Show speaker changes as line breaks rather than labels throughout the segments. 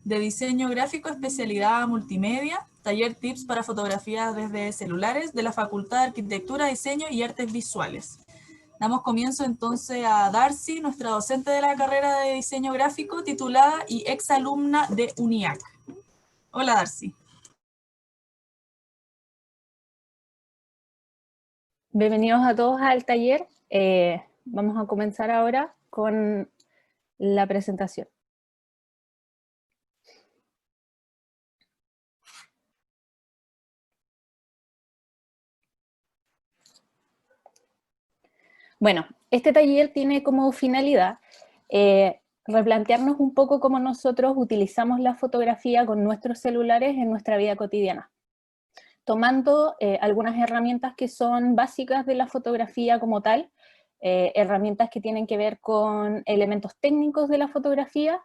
de diseño gráfico, especialidad multimedia, taller tips para fotografías desde celulares de la Facultad de Arquitectura, Diseño y Artes Visuales. Damos comienzo entonces a Darcy, nuestra docente de la carrera de diseño gráfico, titulada y exalumna de UNIAC. Hola Darcy.
Bienvenidos a todos al taller. Vamos a comenzar ahora con la presentación. Bueno, este taller tiene como finalidad replantearnos un poco cómo nosotros utilizamos la fotografía con nuestros celulares en nuestra vida cotidiana, tomando algunas herramientas que son básicas de la fotografía como tal, herramientas que tienen que ver con elementos técnicos de la fotografía,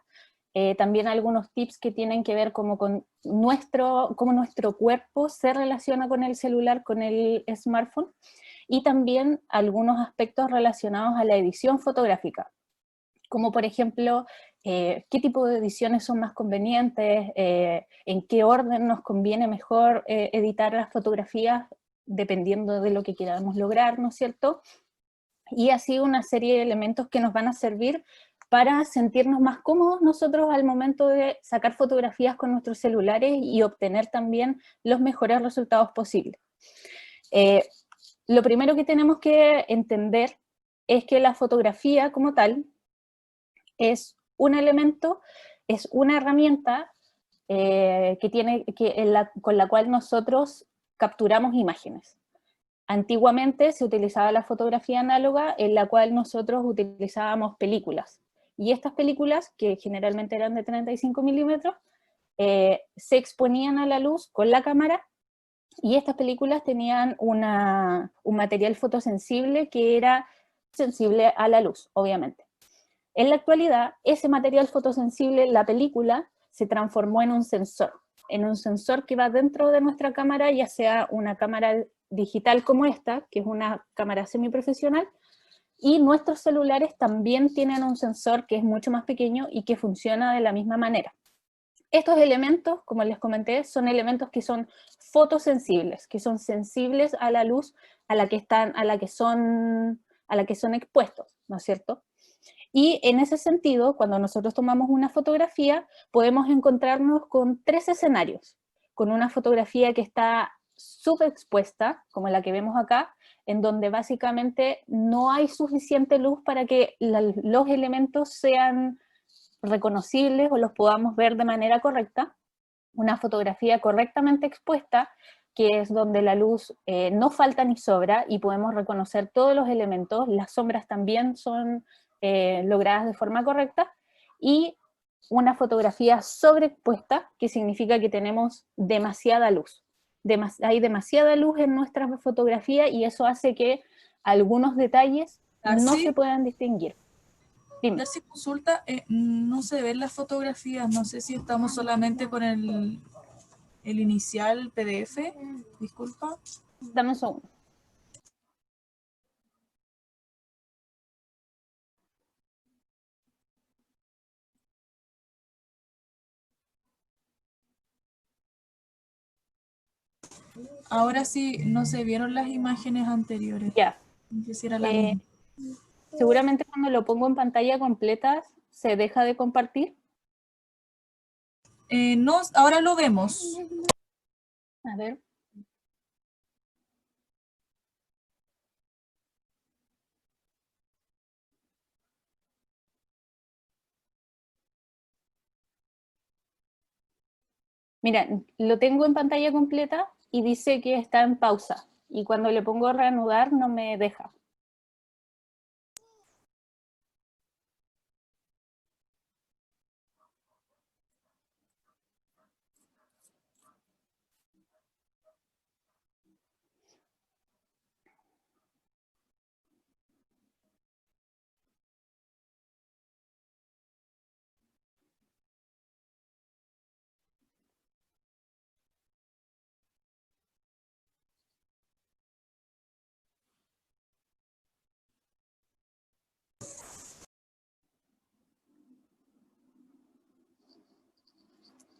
también algunos tips que tienen que ver como con cómo nuestro cuerpo se relaciona con el celular, con el smartphone, y también algunos aspectos relacionados a la edición fotográfica, como por ejemplo, qué tipo de ediciones son más convenientes, en qué orden nos conviene mejor editar las fotografías, dependiendo de lo que queramos lograr, ¿no es cierto? Y así una serie de elementos que nos van a servir para sentirnos más cómodos nosotros al momento de sacar fotografías con nuestros celulares y obtener también los mejores resultados posibles. Lo primero que tenemos que entender es que la fotografía como tal es un elemento, es una herramienta con la cual nosotros capturamos imágenes. Antiguamente se utilizaba la fotografía análoga, en la cual nosotros utilizábamos películas. Y estas películas, que generalmente eran de 35 milímetros, se exponían a la luz con la cámara, y estas películas tenían un material fotosensible que era sensible a la luz, obviamente. En la actualidad, ese material fotosensible, la película, se transformó en un sensor que va dentro de nuestra cámara, ya sea una cámara digital como esta, que es una cámara semiprofesional, y nuestros celulares también tienen un sensor que es mucho más pequeño y que funciona de la misma manera. Estos elementos, como les comenté, son elementos que son fotosensibles, que son sensibles a la luz a la que son expuestos, ¿no es cierto? Y en ese sentido, cuando nosotros tomamos una fotografía, podemos encontrarnos con tres escenarios. Con una fotografía que está subexpuesta, como la que vemos acá, en donde básicamente no hay suficiente luz para que los elementos sean reconocibles o los podamos ver de manera correcta. Una fotografía correctamente expuesta, que es donde la luz no falta ni sobra y podemos reconocer todos los elementos, las sombras también son logradas de forma correcta, y una fotografía sobreexpuesta, que significa que tenemos demasiada luz. Hay demasiada luz en nuestra fotografía y eso hace que algunos detalles no se puedan distinguir. Dime.
Darcy, consulta, no se ven las fotografías, no sé si estamos solamente con el inicial PDF, disculpa.
Dame un segundo.
Ahora sí, no se vieron las imágenes anteriores.
Ya.
Quisiera la misma.
Seguramente cuando lo pongo en pantalla completa, ¿se deja de compartir?
No, ahora lo vemos.
A ver. Mira, lo tengo en pantalla completa y dice que está en pausa. Y cuando le pongo reanudar no me deja.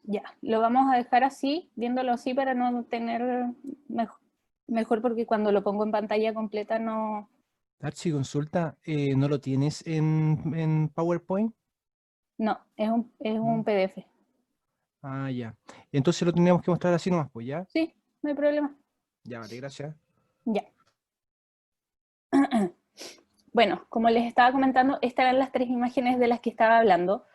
Ya, lo vamos a dejar así, viéndolo así para no tener mejor porque cuando lo pongo en pantalla completa no...
Darcy, consulta, ¿no lo tienes en PowerPoint?
No, es un
¿No?
PDF.
Ah, ya. Entonces lo tendríamos que mostrar así nomás, pues, ¿ya?
Sí, no hay problema.
Ya, vale, gracias.
Ya. Bueno, como les estaba comentando, estas eran las 3 imágenes de las que estaba hablando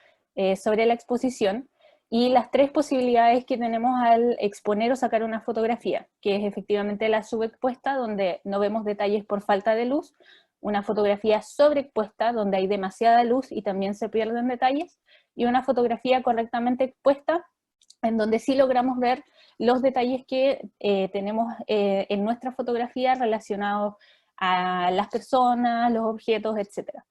sobre la exposición y las 3 posibilidades que tenemos al exponer o sacar una fotografía, que es efectivamente la subexpuesta, donde no vemos detalles por falta de luz, una fotografía sobreexpuesta, donde hay demasiada luz y también se pierden detalles, y una fotografía correctamente expuesta, en donde sí logramos ver los detalles que tenemos en nuestra fotografía relacionados a las personas, los objetos, etc.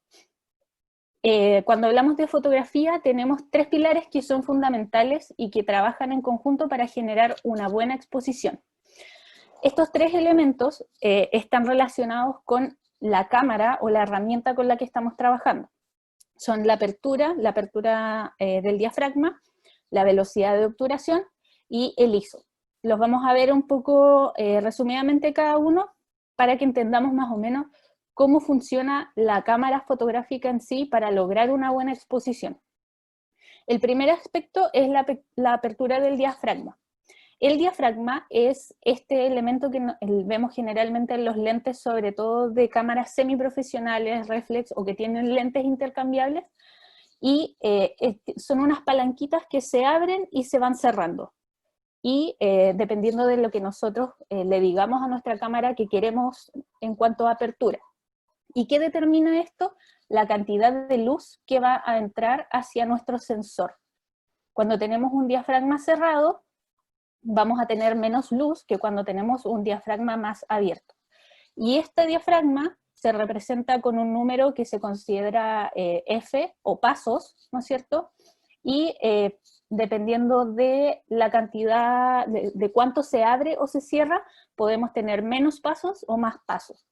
Cuando hablamos de fotografía tenemos 3 pilares que son fundamentales y que trabajan en conjunto para generar una buena exposición. Estos 3 elementos están relacionados con la cámara o la herramienta con la que estamos trabajando. Son la apertura del diafragma, la velocidad de obturación y el ISO. Los vamos a ver un poco resumidamente cada uno para que entendamos más o menos cómo funciona la cámara fotográfica en sí para lograr una buena exposición. El primer aspecto es la apertura del diafragma. El diafragma es este elemento que vemos generalmente en los lentes, sobre todo de cámaras semiprofesionales, reflex o que tienen lentes intercambiables, y son unas palanquitas que se abren y se van cerrando. Y dependiendo de lo que nosotros le digamos a nuestra cámara que queremos en cuanto a apertura. ¿Y qué determina esto? La cantidad de luz que va a entrar hacia nuestro sensor. Cuando tenemos un diafragma cerrado, vamos a tener menos luz que cuando tenemos un diafragma más abierto. Y este diafragma se representa con un número que se considera F o pasos, ¿no es cierto? Y dependiendo de la cantidad, de cuánto se abre o se cierra, podemos tener menos pasos o más pasos.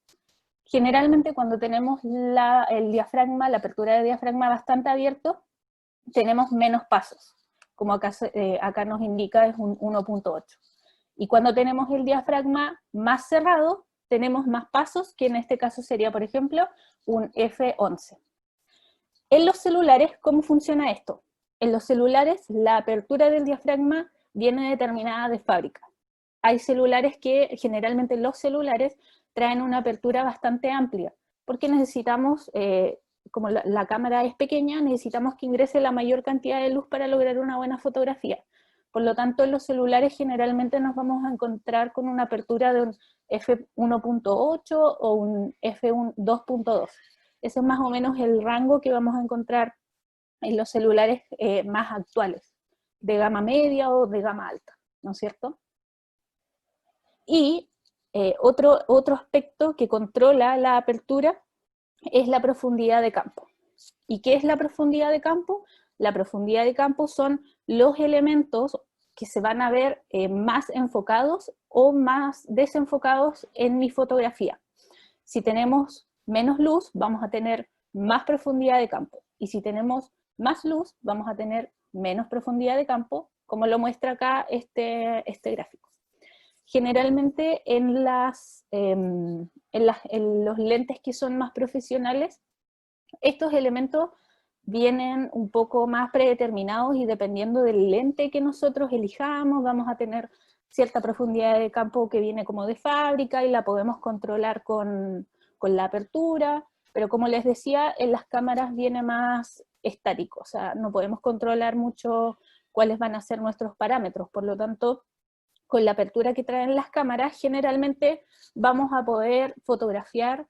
Generalmente cuando tenemos el diafragma, la apertura del diafragma bastante abierto, tenemos menos pasos, como acá nos indica es un 1.8. Y cuando tenemos el diafragma más cerrado, tenemos más pasos, que en este caso sería, por ejemplo, un F11. En los celulares, ¿cómo funciona esto? En los celulares, la apertura del diafragma viene determinada de fábrica. Hay celulares que, generalmente los celulares, traen una apertura bastante amplia, porque necesitamos, como la cámara es pequeña, necesitamos que ingrese la mayor cantidad de luz para lograr una buena fotografía. Por lo tanto, en los celulares generalmente nos vamos a encontrar con una apertura de un f1.8 o un f2.2. Ese es más o menos el rango que vamos a encontrar en los celulares más actuales, de gama media o de gama alta, ¿no es cierto? Y otro aspecto que controla la apertura es la profundidad de campo. ¿Y qué es la profundidad de campo? La profundidad de campo son los elementos que se van a ver más enfocados o más desenfocados en mi fotografía. Si tenemos menos luz, vamos a tener más profundidad de campo. Y si tenemos más luz, vamos a tener menos profundidad de campo, como lo muestra acá este gráfico. Generalmente en los lentes que son más profesionales, estos elementos vienen un poco más predeterminados y dependiendo del lente que nosotros elijamos, vamos a tener cierta profundidad de campo que viene como de fábrica y la podemos controlar con la apertura, pero como les decía, en las cámaras viene más estático, o sea, no podemos controlar mucho cuáles van a ser nuestros parámetros, por lo tanto, con la apertura que traen las cámaras, generalmente vamos a poder fotografiar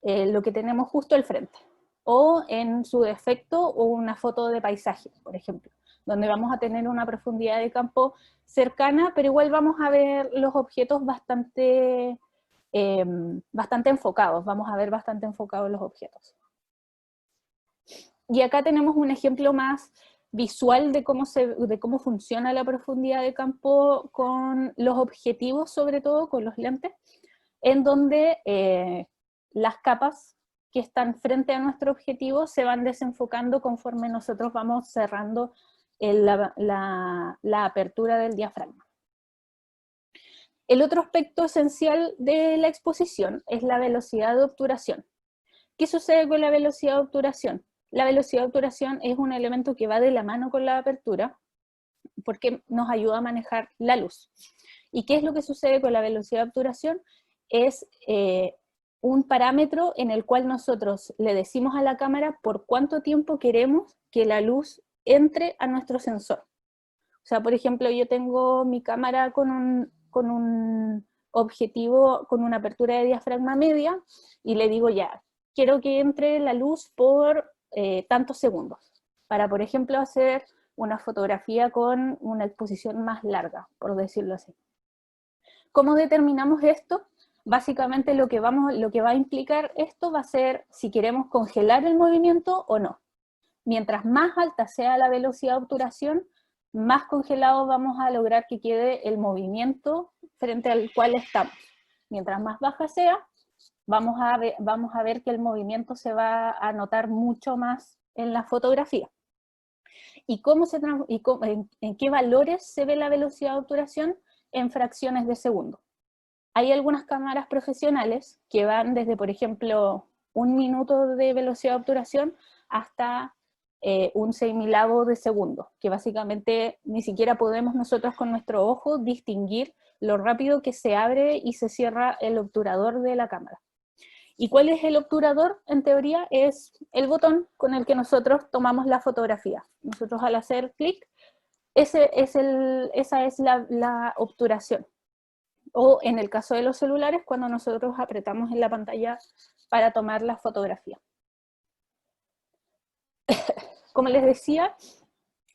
lo que tenemos justo al frente, o en su defecto, o una foto de paisaje, por ejemplo, donde vamos a tener una profundidad de campo cercana, pero igual vamos a ver los objetos bastante enfocados, vamos a ver bastante enfocados los objetos. Y acá tenemos un ejemplo más visual de cómo funciona la profundidad de campo con los objetivos, sobre todo con los lentes, en donde las capas que están frente a nuestro objetivo se van desenfocando conforme nosotros vamos cerrando la apertura del diafragma. El otro aspecto esencial de la exposición es la velocidad de obturación. ¿Qué sucede con la velocidad de obturación? La velocidad de obturación es un elemento que va de la mano con la apertura porque nos ayuda a manejar la luz. ¿Y qué es lo que sucede con la velocidad de obturación? Es un parámetro en el cual nosotros le decimos a la cámara por cuánto tiempo queremos que la luz entre a nuestro sensor. O sea, por ejemplo, yo tengo mi cámara con un objetivo, con una apertura de diafragma media, y le digo ya, quiero que entre la luz por tantos segundos, para, por ejemplo, hacer una fotografía con una exposición más larga, por decirlo así. ¿Cómo determinamos esto? Básicamente lo que va a implicar esto va a ser si queremos congelar el movimiento o no. Mientras más alta sea la velocidad de obturación, más congelado vamos a lograr que quede el movimiento frente al cual estamos. Mientras más baja sea, vamos a ver que el movimiento se va a notar mucho más en la fotografía. ¿Y en qué valores se ve la velocidad de obturación? En fracciones de segundo. Hay algunas cámaras profesionales que van desde, por ejemplo, 1 minuto de velocidad de obturación hasta un 6.000avo de segundo, que básicamente ni siquiera podemos nosotros con nuestro ojo distinguir lo rápido que se abre y se cierra el obturador de la cámara. ¿Y cuál es el obturador? En teoría es el botón con el que nosotros tomamos la fotografía. Nosotros al hacer clic, esa es la obturación. O en el caso de los celulares, cuando nosotros apretamos en la pantalla para tomar la fotografía. Como les decía,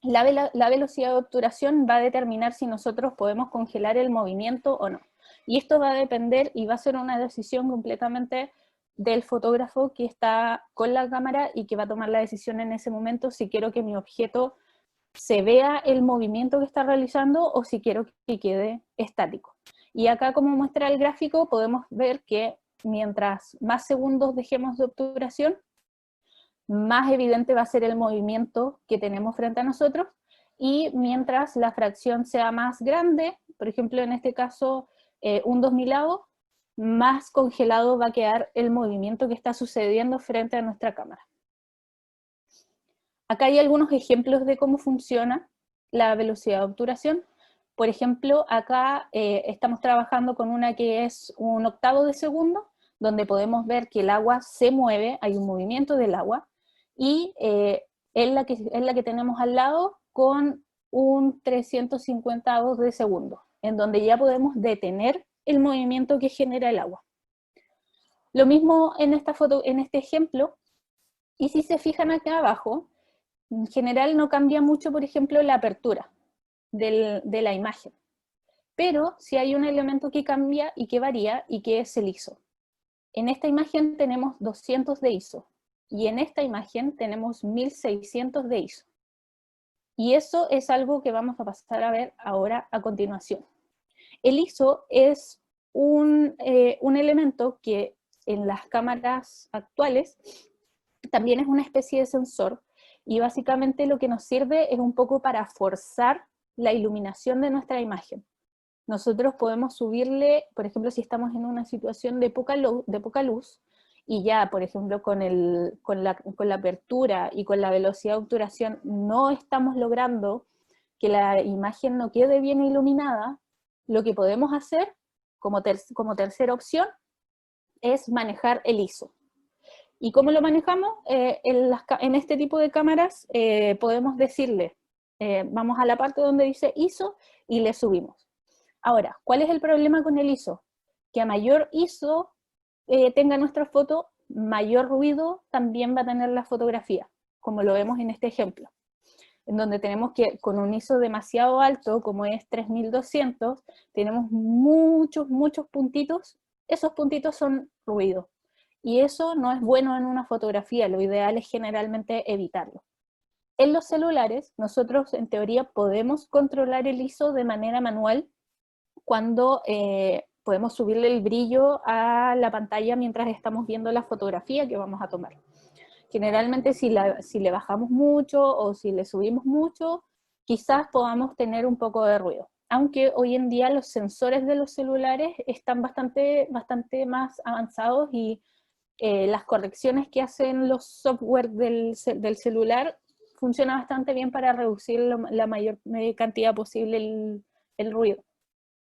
la velocidad de obturación va a determinar si nosotros podemos congelar el movimiento o no. Y esto va a depender y va a ser una decisión completamente del fotógrafo que está con la cámara y que va a tomar la decisión en ese momento si quiero que mi objeto se vea el movimiento que está realizando o si quiero que quede estático. Y acá, como muestra el gráfico, podemos ver que mientras más segundos dejemos de obturación, más evidente va a ser el movimiento que tenemos frente a nosotros, y mientras la fracción sea más grande, por ejemplo en este caso un 2000avo, más congelado va a quedar el movimiento que está sucediendo frente a nuestra cámara. Acá hay algunos ejemplos de cómo funciona la velocidad de obturación. Por ejemplo, acá estamos trabajando con una que es 1/8 de segundo, donde podemos ver que el agua se mueve, hay un movimiento del agua, y es la que tenemos al lado con un 350avo de segundo, en donde ya podemos detener el movimiento que genera el agua. Lo mismo en esta foto, en este ejemplo, y si se fijan acá abajo, en general no cambia mucho, por ejemplo, la apertura de la imagen. Pero sí hay un elemento que cambia y que varía, y que es el ISO. En esta imagen tenemos 200 de ISO, y en esta imagen tenemos 1600 de ISO. Y eso es algo que vamos a pasar a ver ahora a continuación. El ISO es un elemento que en las cámaras actuales también es una especie de sensor, y básicamente lo que nos sirve es un poco para forzar la iluminación de nuestra imagen. Nosotros podemos subirle, por ejemplo, si estamos en una situación de poca luz, y ya, por ejemplo, con la apertura y con la velocidad de obturación no estamos logrando que la imagen no quede bien iluminada, lo que podemos hacer como tercera opción es manejar el ISO. ¿Y cómo lo manejamos? En este tipo de cámaras podemos decirle, vamos a la parte donde dice ISO y le subimos. Ahora, ¿cuál es el problema con el ISO? Que a mayor ISO tenga nuestra foto, mayor ruido también va a tener la fotografía, como lo vemos en este ejemplo, en donde tenemos que, con un ISO demasiado alto, como es 3200, tenemos muchos puntitos. Esos puntitos son ruido, y eso no es bueno en una fotografía. Lo ideal es generalmente evitarlo. En los celulares, nosotros en teoría podemos controlar el ISO de manera manual, cuando podemos subirle el brillo a la pantalla mientras estamos viendo la fotografía que vamos a tomar. Generalmente si le bajamos mucho o si le subimos mucho, quizás podamos tener un poco de ruido. Aunque hoy en día los sensores de los celulares están bastante más avanzados y las correcciones que hacen los software del celular funcionan bastante bien para reducir la mayor cantidad posible el ruido.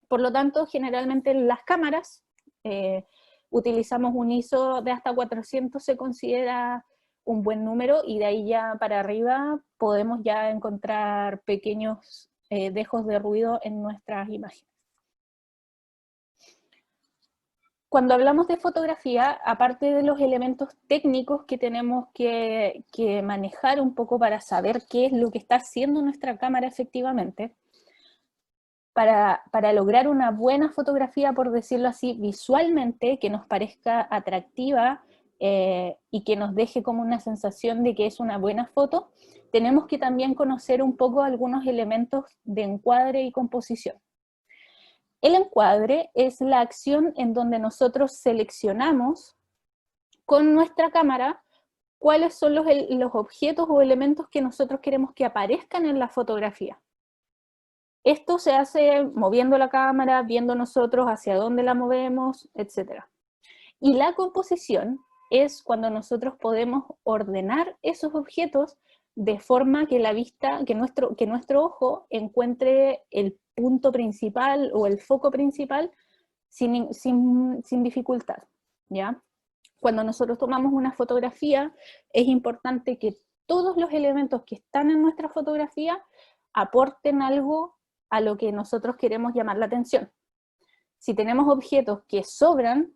Por lo tanto, generalmente en las cámaras utilizamos un ISO de hasta 400, se considera un buen número, y de ahí ya para arriba podemos ya encontrar pequeños dejos de ruido en nuestras imágenes. Cuando hablamos de fotografía, aparte de los elementos técnicos que tenemos que manejar un poco para saber qué es lo que está haciendo nuestra cámara efectivamente, para lograr una buena fotografía, por decirlo así, visualmente, que nos parezca atractiva y que nos deje como una sensación de que es una buena foto, tenemos que también conocer un poco algunos elementos de encuadre y composición. El encuadre es la acción en donde nosotros seleccionamos con nuestra cámara cuáles son los objetos o elementos que nosotros queremos que aparezcan en la fotografía. Esto se hace moviendo la cámara, viendo nosotros hacia dónde la movemos, etc. Y la composición es cuando nosotros podemos ordenar esos objetos de forma que la vista, que nuestro ojo encuentre el punto principal o el foco principal sin dificultad, ¿ya? Cuando nosotros tomamos una fotografía, es importante que todos los elementos que están en nuestra fotografía aporten algo a lo que nosotros queremos llamar la atención. Si tenemos objetos que sobran,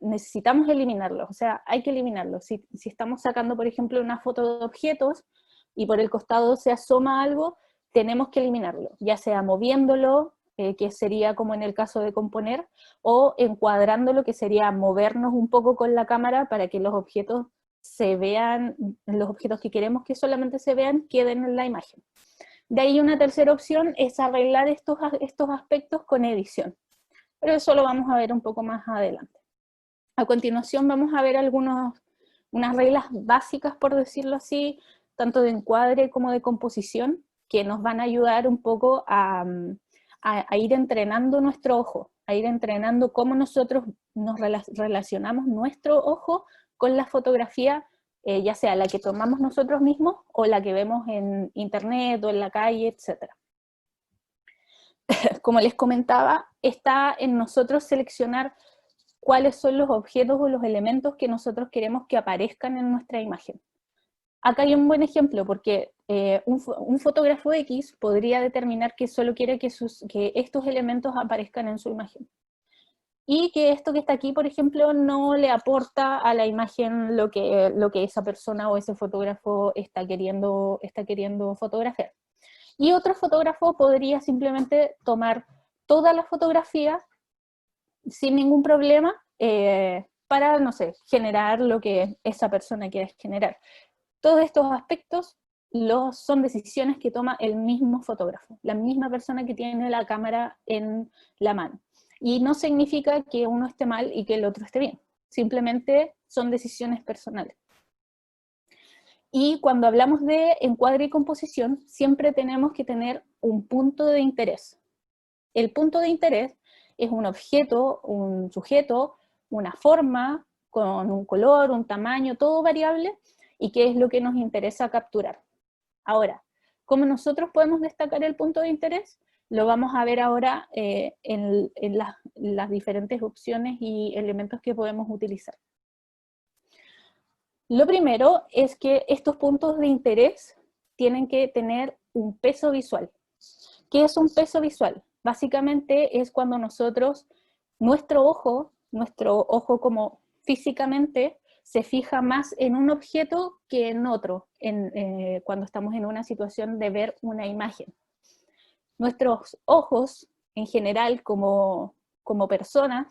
necesitamos eliminarlos, o sea, hay que eliminarlos. Si estamos sacando, por ejemplo, una foto de objetos y por el costado se asoma algo, tenemos que eliminarlo, ya sea moviéndolo, que sería como en el caso de componer, o encuadrándolo, que sería movernos un poco con la cámara para que los objetos se vean, los objetos que queremos que solamente se vean, queden en la imagen. De ahí una tercera opción es arreglar estos aspectos con edición, pero eso lo vamos a ver un poco más adelante. A continuación vamos a ver unas reglas básicas, por decirlo así, tanto de encuadre como de composición, que nos van a ayudar un poco a ir entrenando nuestro ojo, a ir entrenando cómo nosotros nos relacionamos nuestro ojo con la fotografía, ya sea la que tomamos nosotros mismos o la que vemos en internet o en la calle, etc. Como les comentaba, está en nosotros seleccionar cuáles son los objetos o los elementos que nosotros queremos que aparezcan en nuestra imagen. Acá hay un buen ejemplo, porque un fotógrafo X podría determinar que solo quiere que estos elementos aparezcan en su imagen. Y que esto que está aquí, por ejemplo, no le aporta a la imagen lo que esa persona o ese fotógrafo está queriendo fotografiar. Y otro fotógrafo podría simplemente tomar toda la fotografía sin ningún problema para, no sé, generar lo que esa persona quiere generar. Todos estos aspectos son decisiones que toma el mismo fotógrafo, la misma persona que tiene la cámara en la mano. Y no significa que uno esté mal y que el otro esté bien, simplemente son decisiones personales. Y cuando hablamos de encuadre y composición, siempre tenemos que tener un punto de interés. El punto de interés es un objeto, un sujeto, una forma, con un color, un tamaño, todo variable, y qué es lo que nos interesa capturar. Ahora, ¿cómo nosotros podemos destacar el punto de interés? Lo vamos a ver ahora en las diferentes opciones y elementos que podemos utilizar. Lo primero es que estos puntos de interés tienen que tener un peso visual. ¿Qué es un peso visual? Básicamente es cuando nuestro ojo como físicamente, se fija más en un objeto que en otro, cuando estamos en una situación de ver una imagen. Nuestros ojos, en general, como personas,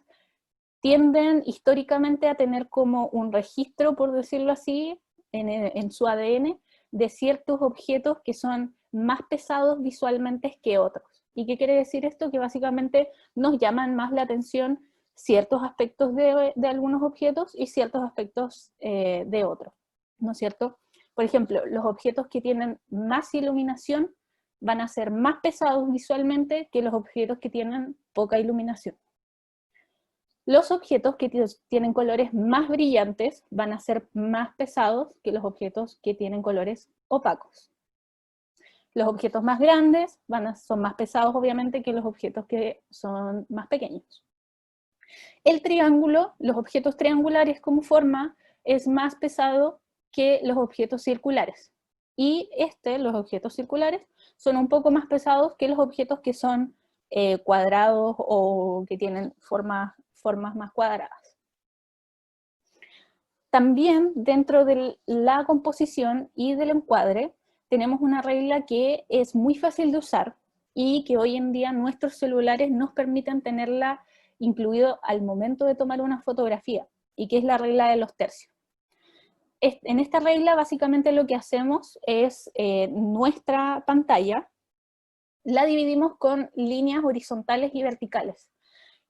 tienden históricamente a tener como un registro, por decirlo así, en su ADN, de ciertos objetos que son más pesados visualmente que otros. ¿Y qué quiere decir esto? Que básicamente nos llaman más la atención ciertos aspectos de algunos objetos y ciertos aspectos de otros, ¿no es cierto? Por ejemplo, los objetos que tienen más iluminación van a ser más pesados visualmente que los objetos que tienen poca iluminación. Los objetos que tienen colores más brillantes van a ser más pesados que los objetos que tienen colores opacos. Los objetos más grandes son más pesados, obviamente, que los objetos que son más pequeños. El triángulo, los objetos triangulares como forma, es más pesado que los objetos circulares. Y los objetos circulares, son un poco más pesados que los objetos que son cuadrados o que tienen formas más cuadradas. También dentro de la composición y del encuadre, tenemos una regla que es muy fácil de usar y que hoy en día nuestros celulares nos permiten tenerla incluido al momento de tomar una fotografía, y que es la regla de los tercios. En esta regla básicamente lo que hacemos es nuestra pantalla la dividimos con líneas horizontales y verticales,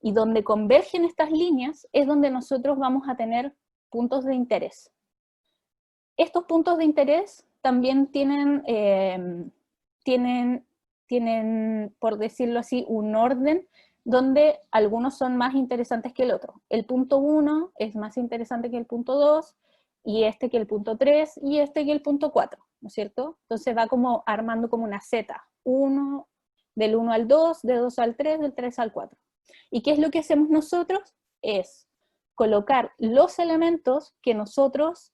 y donde convergen estas líneas es donde nosotros vamos a tener puntos de interés. Estos puntos de interés también tienen, por decirlo así, un orden donde algunos son más interesantes que el otro. El punto 1 es más interesante que el punto 2, y este que el punto 3, y este que el punto 4, ¿no es cierto? Entonces va como armando como una Z, del 1 al 2, del 2 al 3, del 3 al 4. ¿Y qué es lo que hacemos nosotros? Es colocar los elementos que nosotros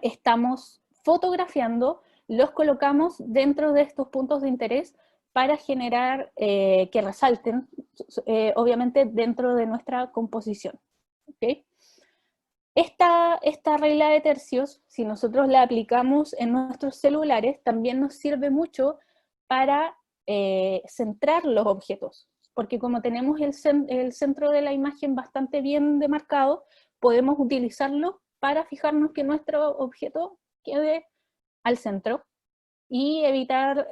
estamos fotografiando, los colocamos dentro de estos puntos de interés para generar que resalten, obviamente, dentro de nuestra composición. ¿Okay? Esta regla de tercios, si nosotros la aplicamos en nuestros celulares, también nos sirve mucho para centrar los objetos, porque como tenemos el centro de la imagen bastante bien demarcado, podemos utilizarlo para fijarnos que nuestro objeto quede al centro y evitar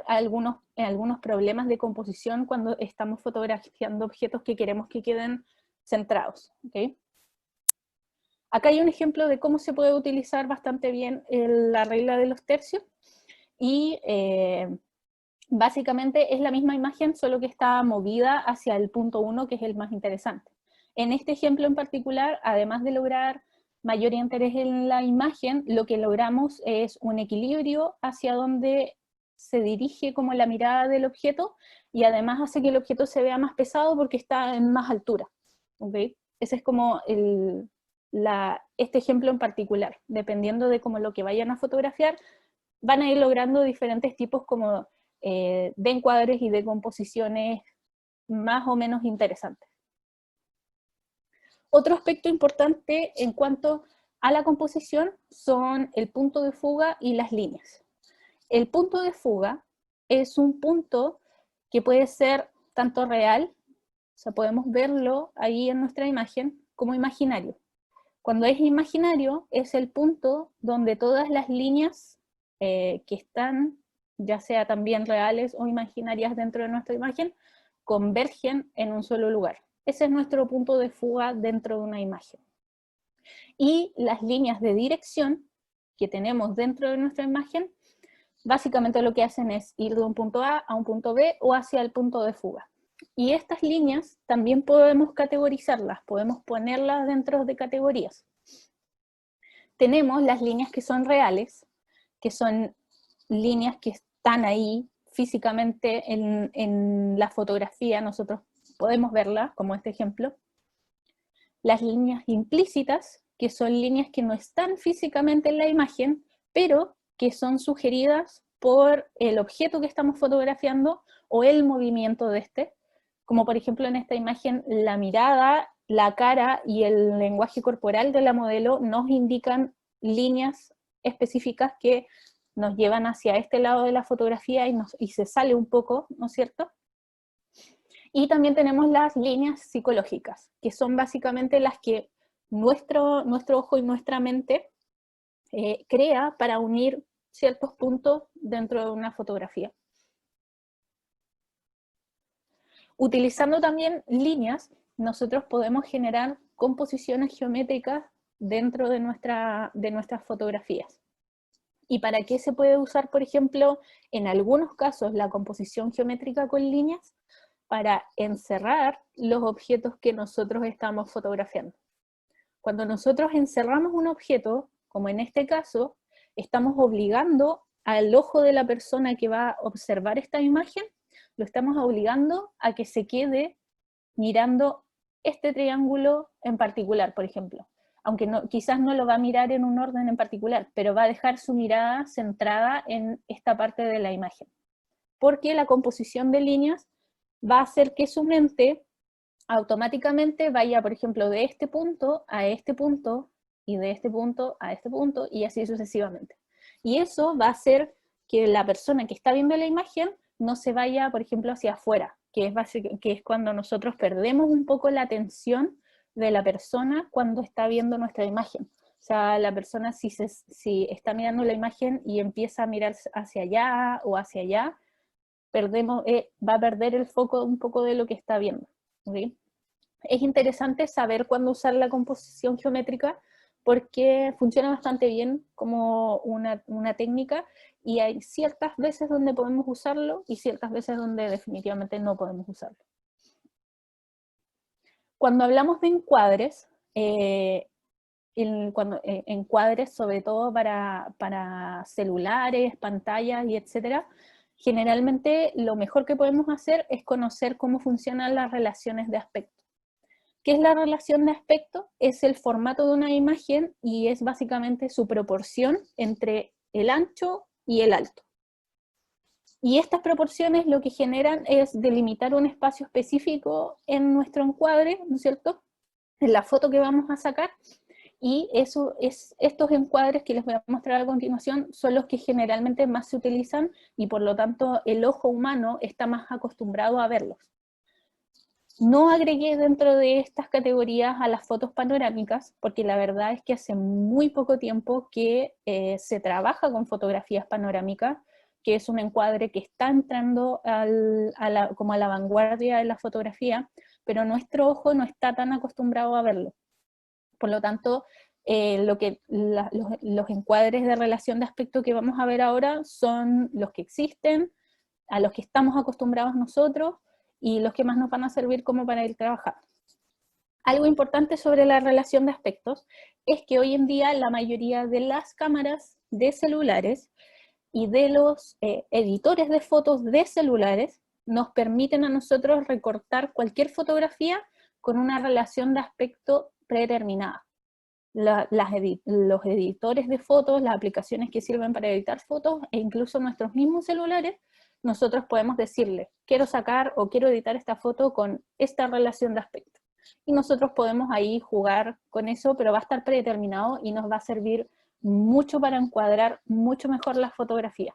algunos problemas de composición cuando estamos fotografiando objetos que queremos que queden centrados. ¿Okay? Acá hay un ejemplo de cómo se puede utilizar bastante bien la regla de los tercios, y básicamente es la misma imagen, solo que está movida hacia el punto 1, que es el más interesante. En este ejemplo en particular, además de lograr mayor interés en la imagen, lo que logramos es un equilibrio hacia donde se dirige como la mirada del objeto, y además hace que el objeto se vea más pesado porque está en más altura. ¿Okay? Ese es como este ejemplo en particular. Dependiendo de como lo que vayan a fotografiar, van a ir logrando diferentes tipos como de encuadres y de composiciones más o menos interesantes. Otro aspecto importante en cuanto a la composición son el punto de fuga y las líneas. El punto de fuga es un punto que puede ser tanto real, o sea, podemos verlo ahí en nuestra imagen, como imaginario. Cuando es imaginario, es el punto donde todas las líneas que están, ya sea también reales o imaginarias dentro de nuestra imagen, convergen en un solo lugar. Ese es nuestro punto de fuga dentro de una imagen. Y las líneas de dirección que tenemos dentro de nuestra imagen, básicamente lo que hacen es ir de un punto A a un punto B o hacia el punto de fuga. Y estas líneas también podemos categorizarlas, podemos ponerlas dentro de categorías. Tenemos las líneas que son reales, que son líneas que están ahí físicamente en la fotografía, nosotros podemos verlas, como este ejemplo. Las líneas implícitas, que son líneas que no están físicamente en la imagen, pero que son sugeridas por el objeto que estamos fotografiando o el movimiento de este, como por ejemplo en esta imagen la mirada, la cara y el lenguaje corporal de la modelo nos indican líneas específicas que nos llevan hacia este lado de la fotografía y se sale un poco, ¿no es cierto? Y también tenemos las líneas psicológicas, que son básicamente las que nuestro ojo y nuestra mente crea para unir ciertos puntos dentro de una fotografía. Utilizando también líneas, nosotros podemos generar composiciones geométricas dentro de nuestras fotografías. ¿Y para qué se puede usar, por ejemplo, en algunos casos la composición geométrica con líneas? Para encerrar los objetos que nosotros estamos fotografiando. Cuando nosotros encerramos un objeto, como en este caso, estamos obligando al ojo de la persona que va a observar esta imagen, lo estamos obligando a que se quede mirando este triángulo en particular, por ejemplo. Aunque quizás no lo va a mirar en un orden en particular, pero va a dejar su mirada centrada en esta parte de la imagen. Porque la composición de líneas va a hacer que su mente automáticamente vaya, por ejemplo, de este punto a este punto, y de este punto a este punto, y así sucesivamente. Y eso va a hacer que la persona que está viendo la imagen no se vaya, por ejemplo, hacia afuera, que es cuando nosotros perdemos un poco la atención de la persona cuando está viendo nuestra imagen. O sea, la persona si está mirando la imagen y empieza a mirar hacia allá o hacia allá, va a perder el foco un poco de lo que está viendo. ¿Okay? Es interesante saber cuándo usar la composición geométrica porque funciona bastante bien como una técnica y hay ciertas veces donde podemos usarlo y ciertas veces donde definitivamente no podemos usarlo. Cuando hablamos de encuadres, encuadres sobre todo para celulares, pantallas y etcétera, generalmente lo mejor que podemos hacer es conocer cómo funcionan las relaciones de aspecto. ¿Qué es la relación de aspecto? Es el formato de una imagen y es básicamente su proporción entre el ancho y el alto. Y estas proporciones lo que generan es delimitar un espacio específico en nuestro encuadre, ¿no es cierto?, en la foto que vamos a sacar, y estos encuadres que les voy a mostrar a continuación son los que generalmente más se utilizan y por lo tanto el ojo humano está más acostumbrado a verlos. No agregué dentro de estas categorías a las fotos panorámicas, porque la verdad es que hace muy poco tiempo que se trabaja con fotografías panorámicas, que es un encuadre que está entrando como a la vanguardia de la fotografía, pero nuestro ojo no está tan acostumbrado a verlo. Por lo tanto, los encuadres de relación de aspecto que vamos a ver ahora son los que existen, a los que estamos acostumbrados nosotros, y los que más nos van a servir como para ir trabajando. Algo importante sobre la relación de aspectos es que hoy en día la mayoría de las cámaras de celulares y de los editores de fotos de celulares nos permiten a nosotros recortar cualquier fotografía con una relación de aspecto predeterminada. Los editores de fotos, las aplicaciones que sirven para editar fotos, e incluso nuestros mismos celulares, nosotros podemos decirle, quiero sacar o quiero editar esta foto con esta relación de aspecto. Y nosotros podemos ahí jugar con eso, pero va a estar predeterminado y nos va a servir mucho para encuadrar mucho mejor la fotografía.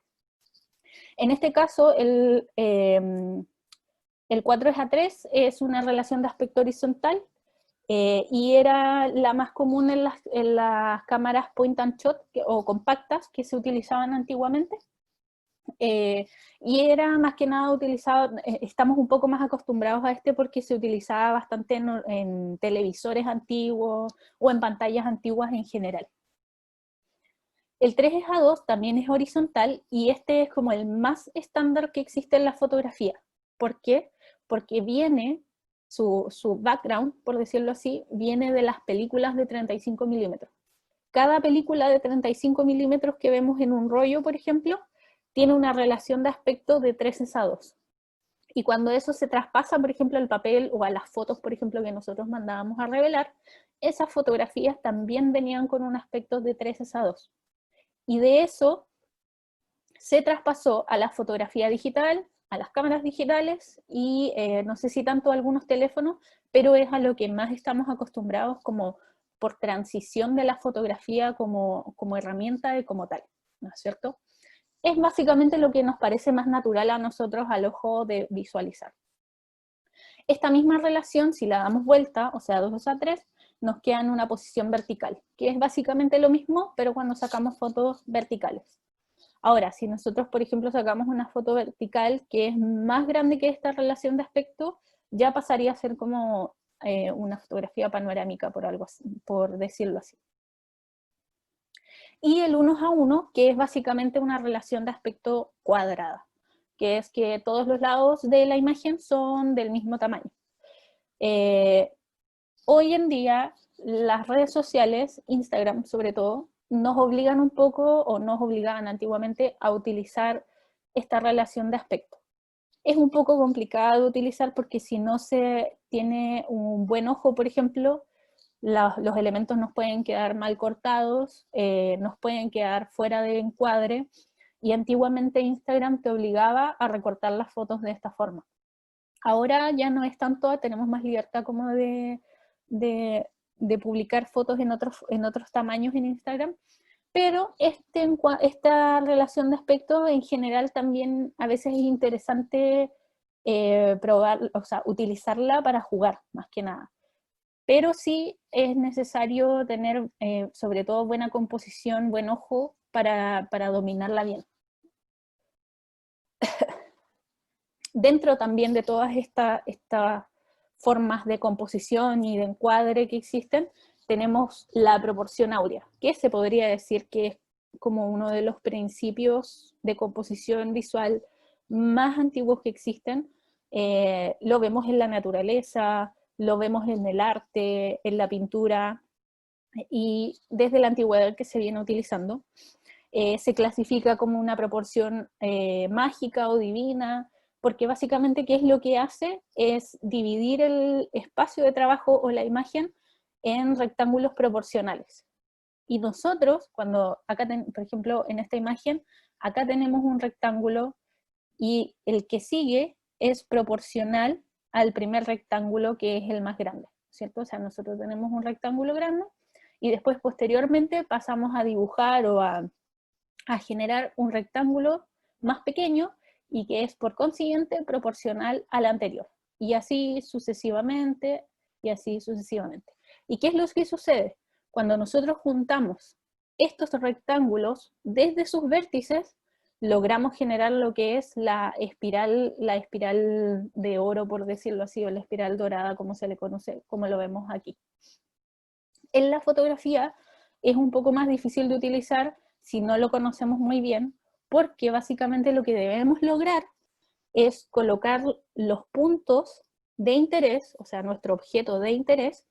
En este caso, el 4:3 es una relación de aspecto horizontal, y era la más común en las cámaras point and shot o compactas que se utilizaban antiguamente. Y era más que nada utilizado, estamos un poco más acostumbrados a este porque se utilizaba bastante en televisores antiguos o en pantallas antiguas en general. El 3:2 también es horizontal y este es como el más estándar que existe en la fotografía. ¿Por qué? Porque su background, por decirlo así, viene de las películas de 35 milímetros. Cada película de 35 milímetros que vemos en un rollo, por ejemplo, tiene una relación de aspecto de 3:2. Y cuando eso se traspasa, por ejemplo, al papel o a las fotos, por ejemplo, que nosotros mandábamos a revelar, esas fotografías también venían con un aspecto de 3:2. Y de eso se traspasó a la fotografía digital, a las cámaras digitales y no sé si tanto a algunos teléfonos, pero es a lo que más estamos acostumbrados como por transición de la fotografía como herramienta y como tal, ¿no es cierto? Es básicamente lo que nos parece más natural a nosotros al ojo de visualizar. Esta misma relación, si la damos vuelta, o sea 2:3, nos queda en una posición vertical, que es básicamente lo mismo, pero cuando sacamos fotos verticales. Ahora, si nosotros, por ejemplo, sacamos una foto vertical que es más grande que esta relación de aspecto, ya pasaría a ser como una fotografía panorámica, por decirlo así. y el unos a uno, que es básicamente una relación de aspecto cuadrada, que es que todos los lados de la imagen son del mismo tamaño. Hoy en día, las redes sociales, Instagram sobre todo, nos obligan un poco, o nos obligaban antiguamente, a utilizar esta relación de aspecto. Es un poco complicado de utilizar porque si no se tiene un buen ojo, por ejemplo, los elementos nos pueden quedar mal cortados, nos pueden quedar fuera de encuadre, y antiguamente Instagram te obligaba a recortar las fotos de esta forma. Ahora ya no es tanto, tenemos más libertad como de publicar fotos en otros tamaños en Instagram, pero esta relación de aspecto en general también a veces es interesante probar, o sea, utilizarla para jugar, más que nada. Pero sí es necesario tener, sobre todo, buena composición, buen ojo, para dominarla bien. Dentro también de todas estas formas de composición y de encuadre que existen, tenemos la proporción áurea, que se podría decir que es como uno de los principios de composición visual más antiguos que existen. Lo vemos en la naturaleza, lo vemos en el arte, en la pintura, y desde la antigüedad que se viene utilizando. Se clasifica como una proporción mágica o divina, porque básicamente ¿qué es lo que hace? Es dividir el espacio de trabajo o la imagen en rectángulos proporcionales. Y nosotros, cuando acá, por ejemplo, en esta imagen, acá tenemos un rectángulo y el que sigue es proporcional al primer rectángulo, que es el más grande, ¿cierto? O sea, nosotros tenemos un rectángulo grande y después posteriormente pasamos a dibujar o a generar un rectángulo más pequeño y que es por consiguiente proporcional al anterior. Y así sucesivamente, y así sucesivamente. ¿Y qué es lo que sucede? Cuando nosotros juntamos estos rectángulos desde sus vértices, logramos generar lo que es la espiral de oro, por decirlo así, o la espiral dorada, como se le conoce, como lo vemos aquí. En la fotografía es un poco más difícil de utilizar si no lo conocemos muy bien, porque básicamente lo que debemos lograr es colocar los puntos de interés, o sea, nuestro objeto de interés,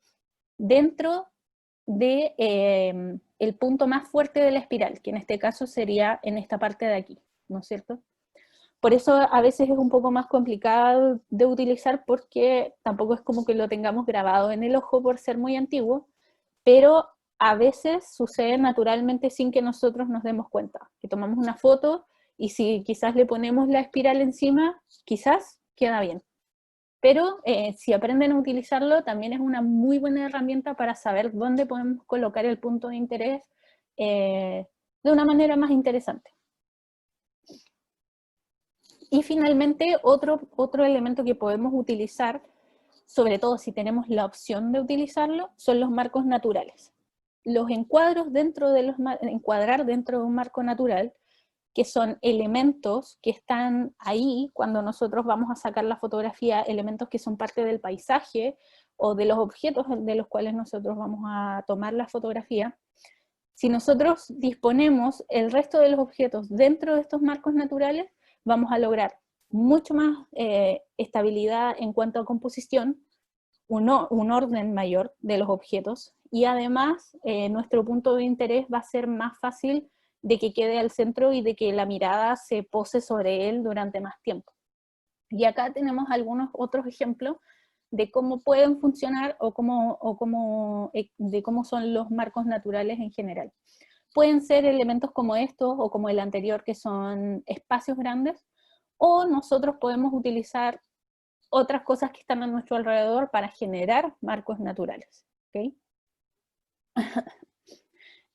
dentro de el punto más fuerte de la espiral, que en este caso sería en esta parte de aquí, ¿no es cierto? Por eso a veces es un poco más complicado de utilizar, porque tampoco es como que lo tengamos grabado en el ojo por ser muy antiguo, pero a veces sucede naturalmente sin que nosotros nos demos cuenta, que tomamos una foto y si quizás le ponemos la espiral encima, quizás queda bien. Pero si aprenden a utilizarlo, también es una muy buena herramienta para saber dónde podemos colocar el punto de interés de una manera más interesante. Y finalmente, otro elemento que podemos utilizar, sobre todo si tenemos la opción de utilizarlo, son los marcos naturales. Los encuadrar dentro de un marco natural, que son elementos que están ahí cuando nosotros vamos a sacar la fotografía, elementos que son parte del paisaje o de los objetos de los cuales nosotros vamos a tomar la fotografía. Si nosotros disponemos el resto de los objetos dentro de estos marcos naturales, vamos a lograr mucho más estabilidad en cuanto a composición, un orden mayor de los objetos, y además nuestro punto de interés va a ser más fácil de que quede al centro y de que la mirada se pose sobre él durante más tiempo. Y acá tenemos algunos otros ejemplos de cómo pueden funcionar de cómo son los marcos naturales en general. Pueden ser elementos como estos o como el anterior, que son espacios grandes, o nosotros podemos utilizar otras cosas que están a nuestro alrededor para generar marcos naturales. ¿Okay?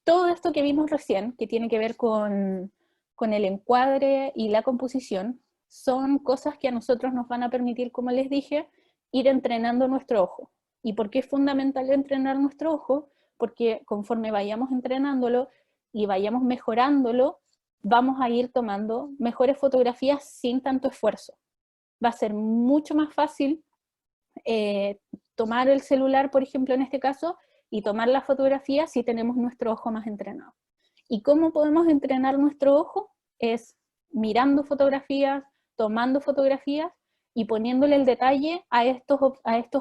Todo esto que vimos recién, que tiene que ver con el encuadre y la composición, son cosas que a nosotros nos van a permitir, como les dije, ir entrenando nuestro ojo. ¿Y por qué es fundamental entrenar nuestro ojo? Porque conforme vayamos entrenándolo y vayamos mejorándolo, vamos a ir tomando mejores fotografías sin tanto esfuerzo. Va a ser mucho más fácil tomar el celular, por ejemplo, en este caso, y tomar la fotografía si tenemos nuestro ojo más entrenado. ¿Y cómo podemos entrenar nuestro ojo? Es mirando fotografías, tomando fotografías y poniéndole el detalle a estos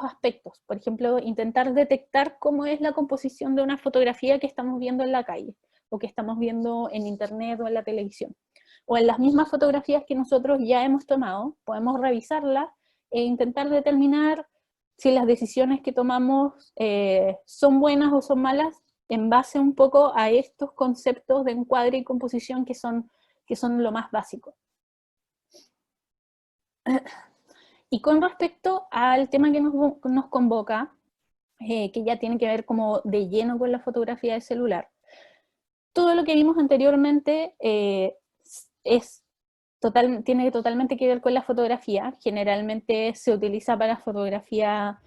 aspectos. Por ejemplo, intentar detectar cómo es la composición de una fotografía que estamos viendo en la calle, o que estamos viendo en internet o en la televisión. O en las mismas fotografías que nosotros ya hemos tomado, podemos revisarlas e intentar determinar si las decisiones que tomamos son buenas o son malas, en base un poco a estos conceptos de encuadre y composición que son lo más básico. Y con respecto al tema que nos convoca, que ya tiene que ver como de lleno con la fotografía de celular, todo lo que vimos anteriormente tiene totalmente que ver con la fotografía. Generalmente se utiliza para fotografía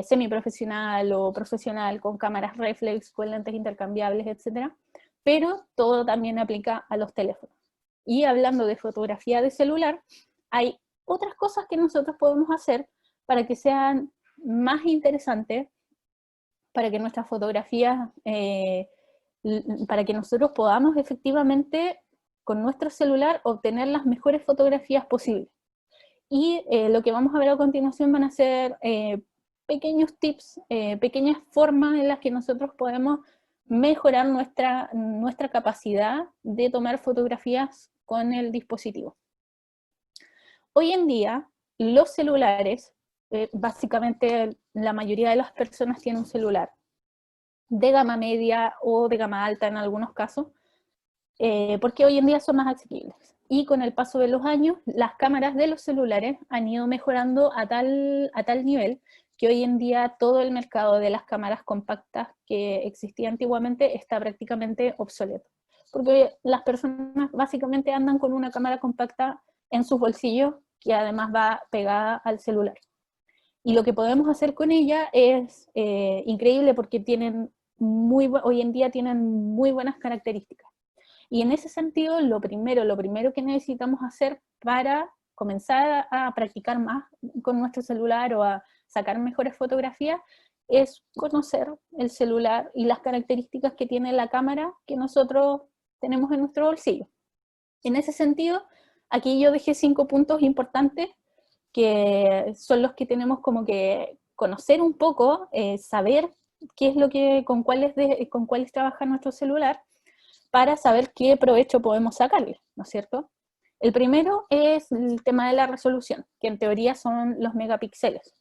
semiprofesional o profesional, con cámaras reflex, con lentes intercambiables, etc. Pero todo también aplica a los teléfonos. Y hablando de fotografía de celular, hay otras cosas que nosotros podemos hacer para que sean más interesantes, para que nuestras fotografías, para que nosotros podamos efectivamente con nuestro celular obtener las mejores fotografías posibles. Y lo que vamos a ver a continuación van a ser pequeños tips, pequeñas formas en las que nosotros podemos mejorar nuestra capacidad de tomar fotografías con el dispositivo. Hoy en día, los celulares, básicamente la mayoría de las personas tienen un celular de gama media o de gama alta en algunos casos, porque hoy en día son más asequibles. Y con el paso de los años, las cámaras de los celulares han ido mejorando a tal nivel que hoy en día todo el mercado de las cámaras compactas que existía antiguamente está prácticamente obsoleto. Porque las personas básicamente andan con una cámara compacta en sus bolsillos, que además va pegada al celular. Y lo que podemos hacer con ella es increíble, porque hoy en día tienen muy buenas características. Y en ese sentido, lo primero que necesitamos hacer para comenzar a practicar más con nuestro celular o a sacar mejores fotografías es conocer el celular y las características que tiene la cámara que nosotros tenemos en nuestro bolsillo. En ese sentido, aquí yo dejé 5 puntos importantes que son los que tenemos como que conocer un poco, saber qué es lo que, con cuáles trabaja nuestro celular, para saber qué provecho podemos sacarle, ¿no es cierto? El primero es el tema de la resolución, que en teoría son los megapíxeles.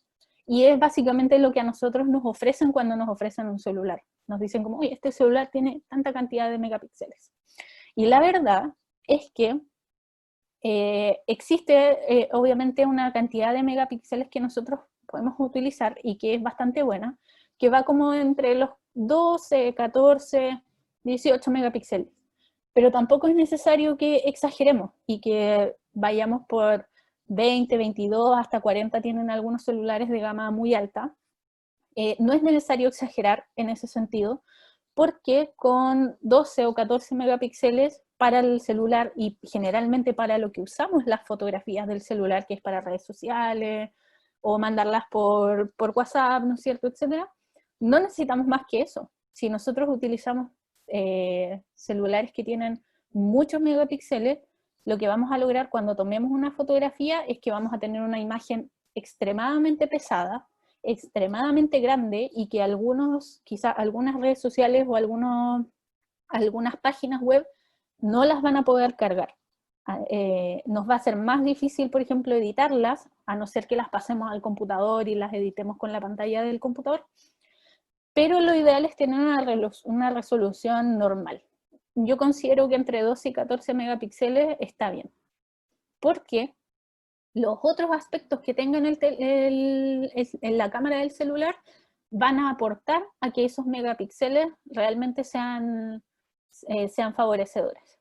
Y es básicamente lo que a nosotros nos ofrecen cuando nos ofrecen un celular. Nos dicen como, oye, este celular tiene tanta cantidad de megapíxeles. Y la verdad es que existe obviamente una cantidad de megapíxeles que nosotros podemos utilizar y que es bastante buena, que va como entre los 12, 14, 18 megapíxeles. Pero tampoco es necesario que exageremos y que vayamos por 20, 22, hasta 40 tienen algunos celulares de gama muy alta. No es necesario exagerar en ese sentido, porque con 12 o 14 megapíxeles para el celular, y generalmente para lo que usamos las fotografías del celular, que es para redes sociales, o mandarlas por WhatsApp, ¿no es cierto?, etcétera, no necesitamos más que eso. Si nosotros utilizamos celulares que tienen muchos megapíxeles, lo que vamos a lograr cuando tomemos una fotografía es que vamos a tener una imagen extremadamente pesada, extremadamente grande, y que quizá algunas redes sociales o algunas páginas web no las van a poder cargar. Nos va a ser más difícil, por ejemplo, editarlas, a no ser que las pasemos al computador y las editemos con la pantalla del computador, pero lo ideal es tener una resolución normal. Yo considero que entre 12 y 14 megapíxeles está bien, porque los otros aspectos que tengan en la cámara del celular van a aportar a que esos megapíxeles realmente sean favorecedores.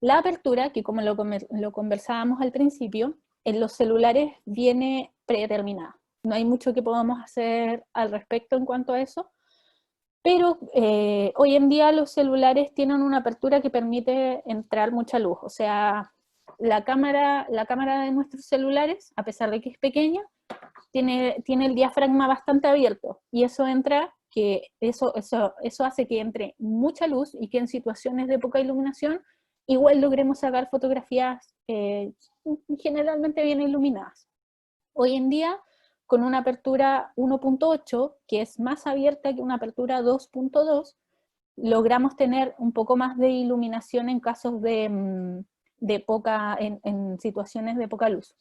La apertura, que como lo conversábamos al principio, en los celulares viene predeterminada. No hay mucho que podamos hacer al respecto en cuanto a eso, pero hoy en día los celulares tienen una apertura que permite entrar mucha luz. O sea, la cámara de nuestros celulares, a pesar de que es pequeña, tiene el diafragma bastante abierto, y eso entra que eso hace que entre mucha luz y que en situaciones de poca iluminación igual logremos sacar fotografías generalmente bien iluminadas. Hoy en día, con una apertura 1.8, que es más abierta que una apertura 2.2, logramos tener un poco más de iluminación en casos en situaciones de poca luz.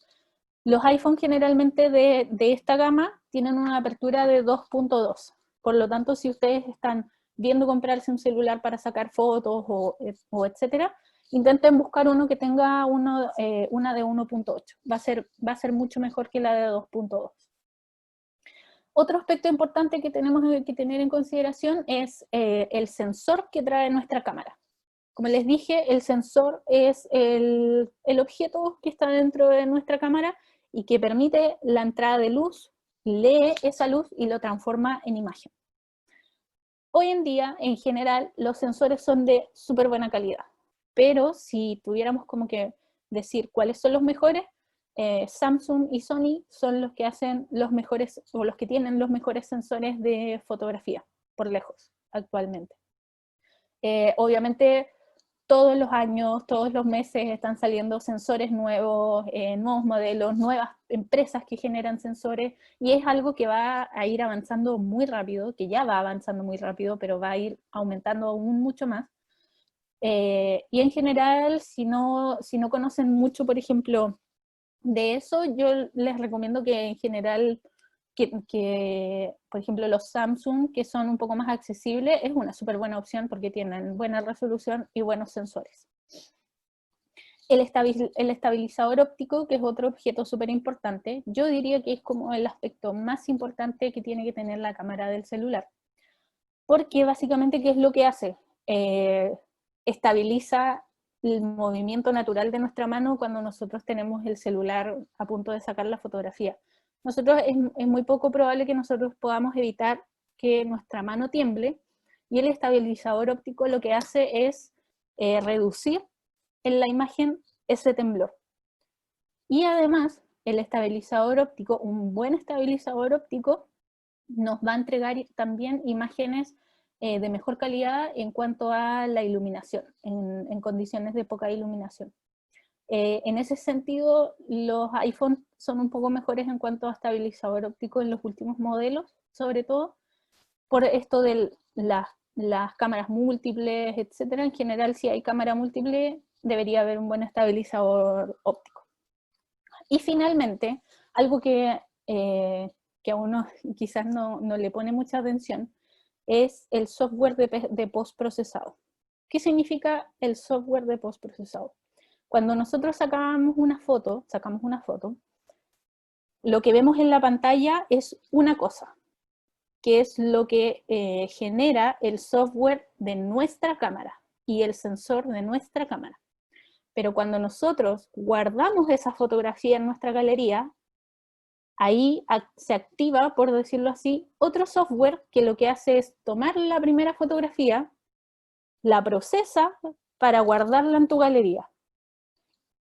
Los iPhones generalmente de esta gama tienen una apertura de 2.2. Por lo tanto, si ustedes están viendo comprarse un celular para sacar fotos o etcétera, intenten buscar uno que tenga una de 1.8. Va a ser mucho mejor que la de 2.2. Otro aspecto importante que tenemos que tener en consideración es el sensor que trae nuestra cámara. Como les dije, el sensor es el objeto que está dentro de nuestra cámara y que permite la entrada de luz, lee esa luz y lo transforma en imagen. Hoy en día, en general, los sensores son de súper buena calidad, pero si tuviéramos como que decir cuáles son los mejores, Samsung y Sony son los que hacen los mejores, o los que tienen los mejores sensores de fotografía, por lejos, actualmente. Obviamente, todos los años, todos los meses están saliendo sensores nuevos, nuevos modelos, nuevas empresas que generan sensores, y es algo que va a ir avanzando muy rápido, que ya va avanzando muy rápido, pero va a ir aumentando aún mucho más. Y en general, si no conocen mucho, por ejemplo, de eso, yo les recomiendo que en general, por ejemplo, los Samsung, que son un poco más accesibles, es una súper buena opción porque tienen buena resolución y buenos sensores. El estabilizador óptico, que es otro objeto súper importante, yo diría que es como el aspecto más importante que tiene que tener la cámara del celular. Porque básicamente, ¿qué es lo que hace? Estabiliza el movimiento natural de nuestra mano cuando nosotros tenemos el celular a punto de sacar la fotografía. Nosotros es muy poco probable que nosotros podamos evitar que nuestra mano tiemble, y el estabilizador óptico lo que hace es reducir en la imagen ese temblor. Y además, el estabilizador óptico, un buen estabilizador óptico, nos va a entregar también imágenes de mejor calidad en cuanto a la iluminación, en condiciones de poca iluminación. En ese sentido, los iPhones son un poco mejores en cuanto a estabilizador óptico en los últimos modelos, sobre todo por esto de las cámaras múltiples, etc. En general, si hay cámara múltiple, debería haber un buen estabilizador óptico. Y finalmente, algo que a uno quizás no le pone mucha atención, es el software de postprocesado. ¿Qué significa el software de postprocesado? Cuando nosotros sacamos una foto, lo que vemos en la pantalla es una cosa, que es lo que genera el software de nuestra cámara y el sensor de nuestra cámara. Pero cuando nosotros guardamos esa fotografía en nuestra galería, ahí se activa, por decirlo así, otro software que lo que hace es tomar la primera fotografía, la procesa para guardarla en tu galería.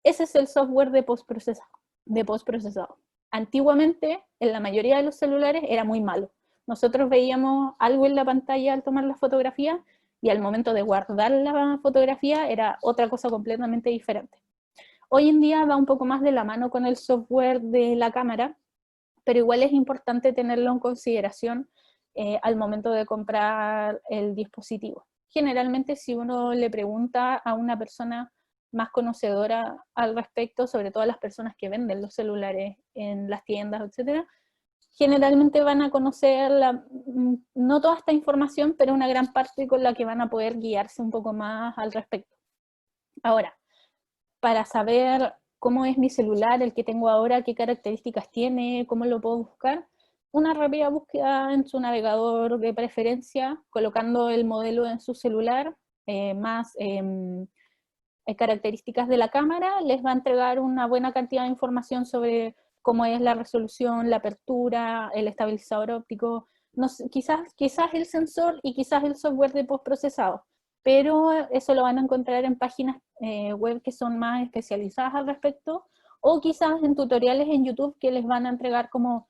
Ese es el software de postprocesado. Antiguamente, en la mayoría de los celulares, era muy malo. Nosotros veíamos algo en la pantalla al tomar la fotografía, y al momento de guardar la fotografía era otra cosa completamente diferente. Hoy en día va un poco más de la mano con el software de la cámara, pero igual es importante tenerlo en consideración al momento de comprar el dispositivo. Generalmente, si uno le pregunta a una persona más conocedora al respecto, sobre todo a las personas que venden los celulares en las tiendas, etc., generalmente van a conocer no toda esta información, pero una gran parte con la que van a poder guiarse un poco más al respecto. Ahora, para saber cómo es mi celular, el que tengo ahora, qué características tiene, cómo lo puedo buscar, una rápida búsqueda en su navegador de preferencia, colocando el modelo en su celular, más características de la cámara, les va a entregar una buena cantidad de información sobre cómo es la resolución, la apertura, el estabilizador óptico, no sé, quizás el sensor y quizás el software de postprocesado, pero eso lo van a encontrar en páginas web que son más especializadas al respecto, o quizás en tutoriales en YouTube que les van a entregar como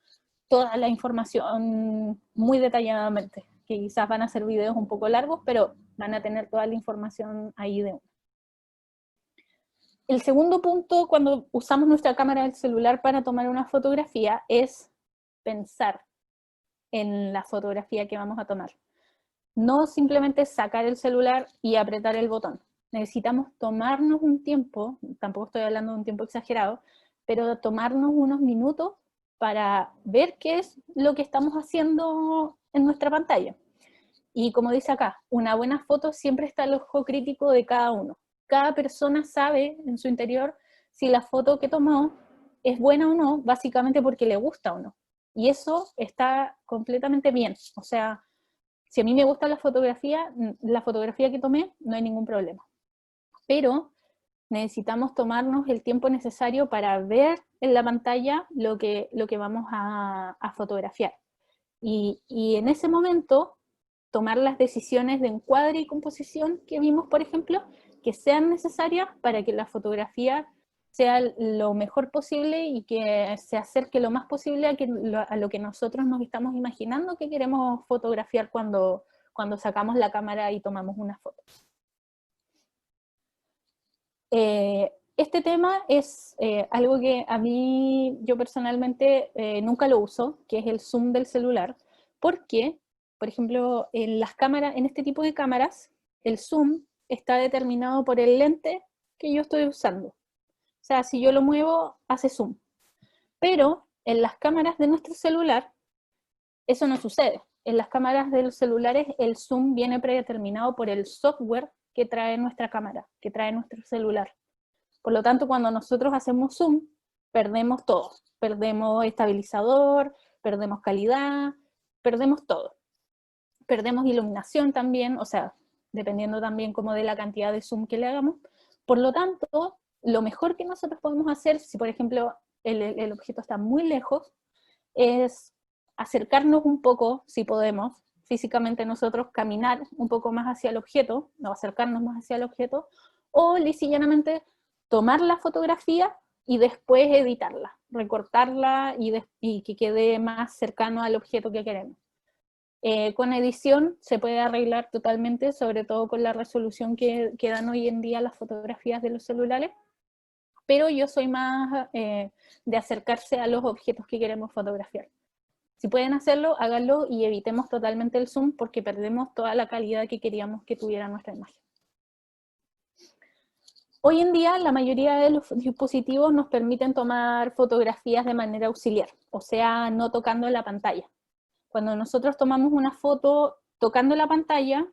toda la información muy detalladamente, que quizás van a ser videos un poco largos, pero van a tener toda la información ahí de uno. El segundo punto, cuando usamos nuestra cámara del celular para tomar una fotografía, es pensar en la fotografía que vamos a tomar. No simplemente sacar el celular y apretar el botón. Necesitamos tomarnos un tiempo, tampoco estoy hablando de un tiempo exagerado, pero tomarnos unos minutos para ver qué es lo que estamos haciendo en nuestra pantalla. Y como dice acá, una buena foto siempre está al ojo crítico de cada uno. Cada persona sabe en su interior si la foto que tomó es buena o no, básicamente porque le gusta o no. Y eso está completamente bien. O sea, si a mí me gusta la fotografía que tomé, no hay ningún problema. Pero necesitamos tomarnos el tiempo necesario para ver en la pantalla lo que vamos a fotografiar. Y en ese momento, tomar las decisiones de encuadre y composición que vimos, por ejemplo, que sean necesarias para que la fotografía sea lo mejor posible y que se acerque lo más posible a lo que nosotros nos estamos imaginando que queremos fotografiar cuando sacamos la cámara y tomamos una foto. Este tema es algo que a mí, yo personalmente nunca lo uso, que es el zoom del celular, porque, por ejemplo, en las cámaras, en este tipo de cámaras, el zoom está determinado por el lente que yo estoy usando. O sea, si yo lo muevo, hace zoom. Pero en las cámaras de nuestro celular, eso no sucede. En las cámaras de los celulares, el zoom viene predeterminado por el software que trae nuestra cámara, que trae nuestro celular. Por lo tanto, cuando nosotros hacemos zoom, perdemos todo. Perdemos estabilizador, perdemos calidad, perdemos todo. Perdemos iluminación también, o sea, dependiendo también como de la cantidad de zoom que le hagamos. Por lo tanto, lo mejor que nosotros podemos hacer, si por ejemplo el objeto está muy lejos, es acercarnos un poco, si podemos, físicamente nosotros caminar un poco más hacia el objeto, o acercarnos más hacia el objeto, o lisa y llanamente tomar la fotografía y después editarla, recortarla y que quede más cercano al objeto que queremos. Con edición se puede arreglar totalmente, sobre todo con la resolución que dan hoy en día las fotografías de los celulares, pero yo soy más de acercarse a los objetos que queremos fotografiar. Si pueden hacerlo, háganlo y evitemos totalmente el zoom porque perdemos toda la calidad que queríamos que tuviera nuestra imagen. Hoy en día la mayoría de los dispositivos nos permiten tomar fotografías de manera auxiliar, o sea, no tocando la pantalla. Cuando nosotros tomamos una foto tocando la pantalla,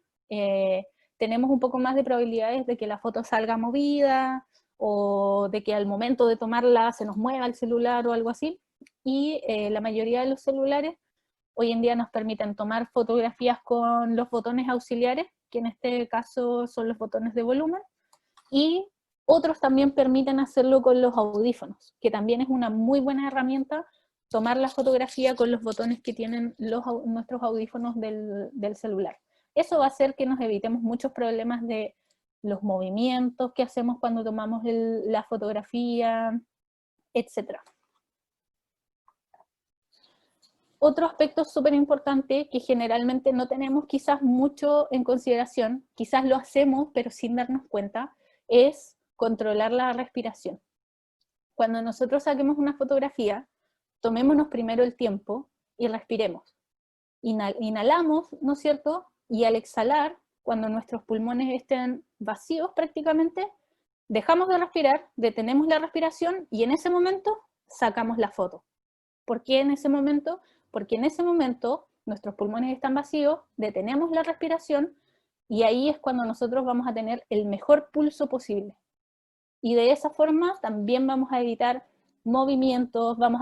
tenemos un poco más de probabilidades de que la foto salga movida, o de que al momento de tomarla se nos mueva el celular o algo así, y la mayoría de los celulares hoy en día nos permiten tomar fotografías con los botones auxiliares, que en este caso son los botones de volumen, y otros también permiten hacerlo con los audífonos, que también es una muy buena herramienta, tomar la fotografía con los botones que tienen nuestros audífonos del celular. Eso va a hacer que nos evitemos muchos problemas de los movimientos que hacemos cuando tomamos la fotografía, etc. Otro aspecto súper importante que generalmente no tenemos quizás mucho en consideración, quizás lo hacemos pero sin darnos cuenta, es controlar la respiración. Cuando nosotros saquemos una fotografía, tomémonos primero el tiempo y respiremos. Inhalamos, ¿no es cierto? Y al exhalar, cuando nuestros pulmones estén vacíos prácticamente, dejamos de respirar, detenemos la respiración y en ese momento sacamos la foto. ¿Por qué en ese momento? Porque en ese momento nuestros pulmones están vacíos, detenemos la respiración y ahí es cuando nosotros vamos a tener el mejor pulso posible. Y de esa forma también vamos a evitar movimientos, vamos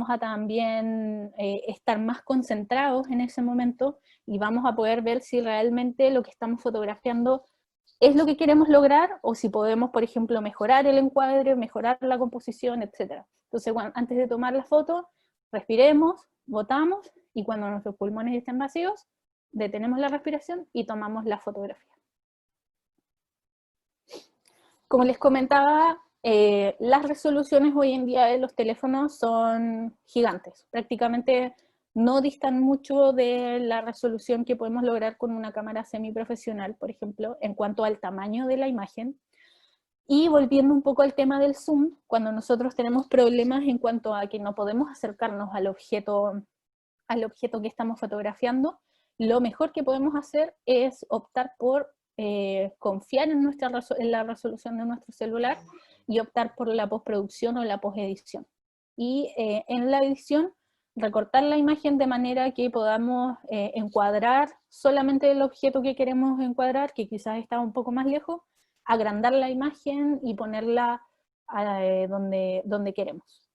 a también estar más concentrados en ese momento y vamos a poder ver si realmente lo que estamos fotografiando es lo que queremos lograr o si podemos, por ejemplo, mejorar el encuadre, mejorar la composición, etc. Entonces, antes de tomar la foto, respiremos, botamos y cuando nuestros pulmones estén vacíos, detenemos la respiración y tomamos la fotografía. Como les comentaba, las resoluciones hoy en día de los teléfonos son gigantes. Prácticamente no distan mucho de la resolución que podemos lograr con una cámara semiprofesional, por ejemplo, en cuanto al tamaño de la imagen. Y volviendo un poco al tema del zoom, cuando nosotros tenemos problemas en cuanto a que no podemos acercarnos al objeto que estamos fotografiando, lo mejor que podemos hacer es optar por confiar en la resolución de nuestro celular y optar por la postproducción o la postedición. Y en la edición, recortar la imagen de manera que podamos encuadrar solamente el objeto que queremos encuadrar, que quizás está un poco más lejos, agrandar la imagen y ponerla donde queremos.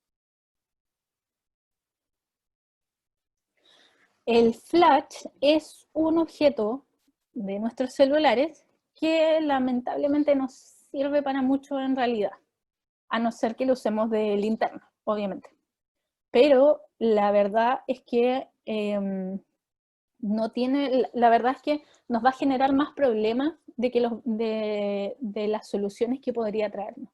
El flash es un objeto de nuestros celulares que lamentablemente no sirve para mucho en realidad, a no ser que lo usemos de linterna, obviamente. Pero la verdad es que la verdad es que nos va a generar más problemas de las soluciones que podría traernos.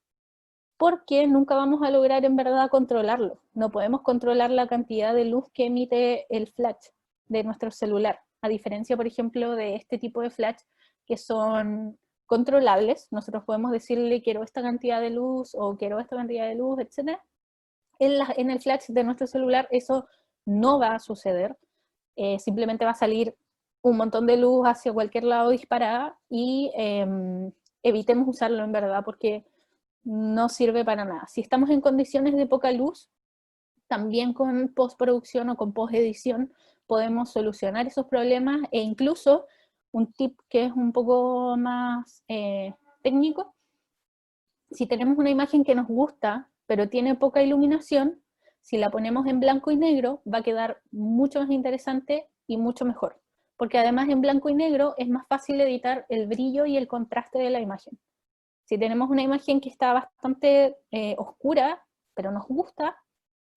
Porque nunca vamos a lograr en verdad controlarlo. No podemos controlar la cantidad de luz que emite el flash de nuestro celular, a diferencia, por ejemplo, de este tipo de flash que son controlables. Nosotros podemos decirle quiero esta cantidad de luz o quiero esta cantidad de luz, etc. En el flash de nuestro celular eso no va a suceder. Simplemente va a salir un montón de luz hacia cualquier lado disparada y evitemos usarlo en verdad porque no sirve para nada. Si estamos en condiciones de poca luz, también con postproducción o con postedición podemos solucionar esos problemas e incluso un tip que es un poco más técnico, si tenemos una imagen que nos gusta pero tiene poca iluminación, si la ponemos en blanco y negro va a quedar mucho más interesante y mucho mejor, porque además en blanco y negro es más fácil editar el brillo y el contraste de la imagen. Si tenemos una imagen que está bastante oscura, pero nos gusta,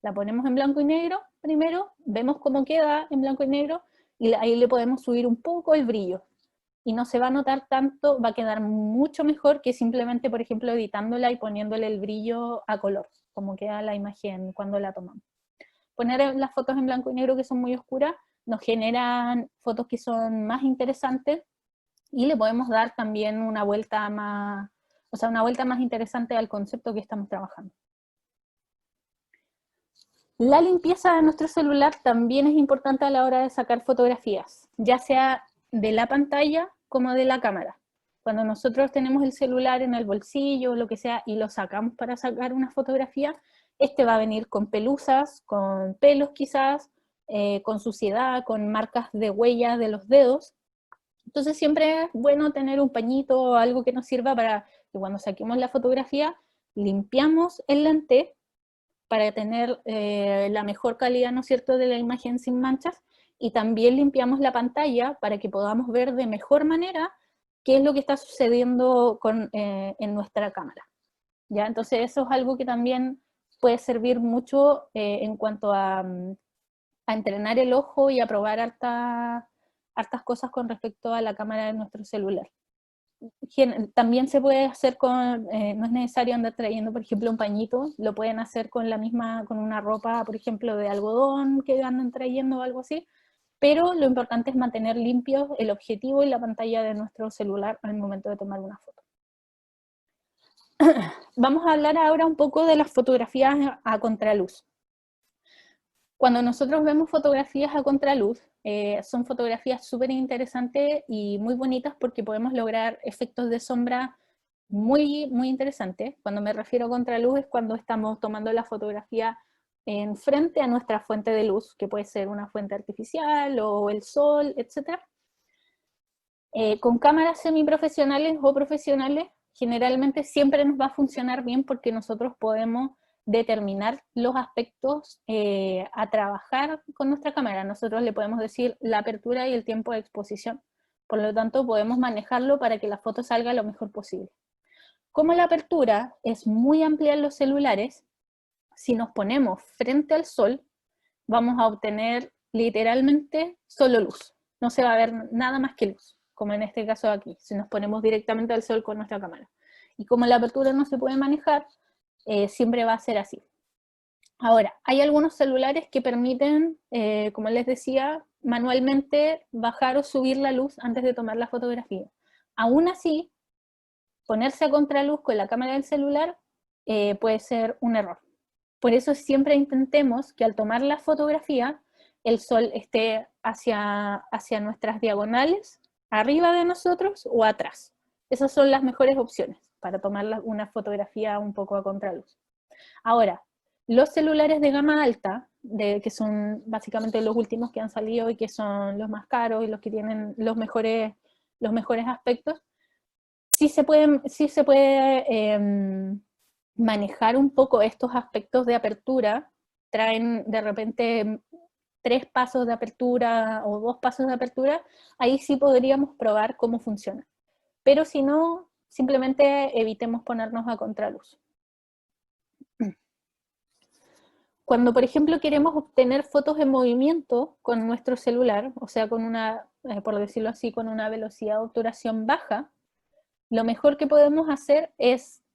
la ponemos en blanco y negro primero, vemos cómo queda en blanco y negro, y ahí le podemos subir un poco el brillo. Y no se va a notar tanto, va a quedar mucho mejor que simplemente, por ejemplo, editándola y poniéndole el brillo a color, como queda la imagen cuando la tomamos. Poner las fotos en blanco y negro que son muy oscuras, nos generan fotos que son más interesantes, y le podemos dar también una vuelta más interesante al concepto que estamos trabajando. La limpieza de nuestro celular también es importante a la hora de sacar fotografías, ya sea de la pantalla como de la cámara. Cuando nosotros tenemos el celular en el bolsillo o lo que sea y lo sacamos para sacar una fotografía, este va a venir con pelusas, con pelos quizás, con suciedad, con marcas de huellas de los dedos. Entonces siempre es bueno tener un pañito o algo que nos sirva para que cuando saquemos la fotografía, limpiamos el lente para tener la mejor calidad, ¿no es cierto?, de la imagen sin manchas, y también limpiamos la pantalla para que podamos ver de mejor manera qué es lo que está sucediendo en nuestra cámara. ¿Ya? Entonces eso es algo que también puede servir mucho en cuanto a entrenar el ojo y a probar hartas cosas con respecto a la cámara de nuestro celular. También se puede hacer no es necesario andar trayendo, por ejemplo, un pañito, lo pueden hacer con una ropa, por ejemplo, de algodón que andan trayendo o algo así, pero lo importante es mantener limpios el objetivo y la pantalla de nuestro celular al momento de tomar una foto. Vamos a hablar ahora un poco de las fotografías a contraluz. Cuando nosotros vemos fotografías a contraluz, son fotografías súper interesantes y muy bonitas porque podemos lograr efectos de sombra muy, muy interesantes. Cuando me refiero a contraluz es cuando estamos tomando la fotografía en frente a nuestra fuente de luz, que puede ser una fuente artificial o el sol, etc. Con cámaras semiprofesionales o profesionales, generalmente siempre nos va a funcionar bien porque nosotros podemos determinar los aspectos a trabajar con nuestra cámara. Nosotros le podemos decir la apertura y el tiempo de exposición. Por lo tanto, podemos manejarlo para que la foto salga lo mejor posible. Como la apertura es muy amplia en los celulares, si nos ponemos frente al sol, vamos a obtener literalmente solo luz. No se va a ver nada más que luz, como en este caso aquí, si nos ponemos directamente al sol con nuestra cámara. Y como la apertura no se puede manejar, siempre va a ser así. Ahora, hay algunos celulares que permiten, como les decía, manualmente bajar o subir la luz antes de tomar la fotografía. Aún así, ponerse a contraluz con la cámara del celular puede ser un error. Por eso siempre intentemos que al tomar la fotografía, el sol esté hacia nuestras diagonales, arriba de nosotros o atrás. Esas son las mejores opciones para tomar una fotografía un poco a contraluz. Ahora, los celulares de gama alta, que son básicamente los últimos que han salido y que son los más caros y los que tienen los mejores aspectos, sí se puede manejar un poco estos aspectos de apertura. Traen de repente 3 pasos de apertura o 2 pasos de apertura, ahí sí podríamos probar cómo funciona. Pero si no, simplemente evitemos ponernos a contraluz. Cuando, por ejemplo, queremos obtener fotos en movimiento con nuestro celular, o sea, con una, por decirlo así, con una velocidad de obturación baja, lo mejor que podemos hacer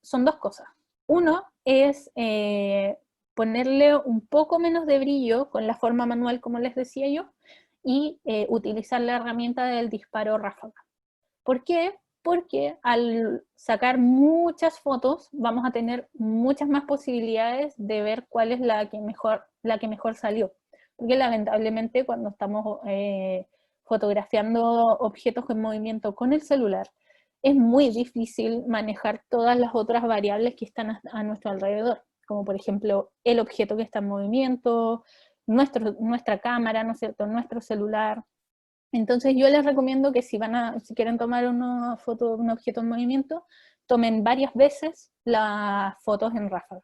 son 2 cosas. Uno es ponerle un poco menos de brillo con la forma manual, como les decía yo, y utilizar la herramienta del disparo ráfaga. ¿Por qué? Porque al sacar muchas fotos vamos a tener muchas más posibilidades de ver cuál es la que mejor salió. Porque lamentablemente cuando estamos fotografiando objetos en movimiento con el celular, es muy difícil manejar todas las otras variables que están a nuestro alrededor, como por ejemplo el objeto que está en movimiento, nuestra cámara, ¿no es cierto?, nuestro celular. Entonces yo les recomiendo que si quieren tomar una foto de un objeto en movimiento, tomen varias veces las fotos en ráfaga.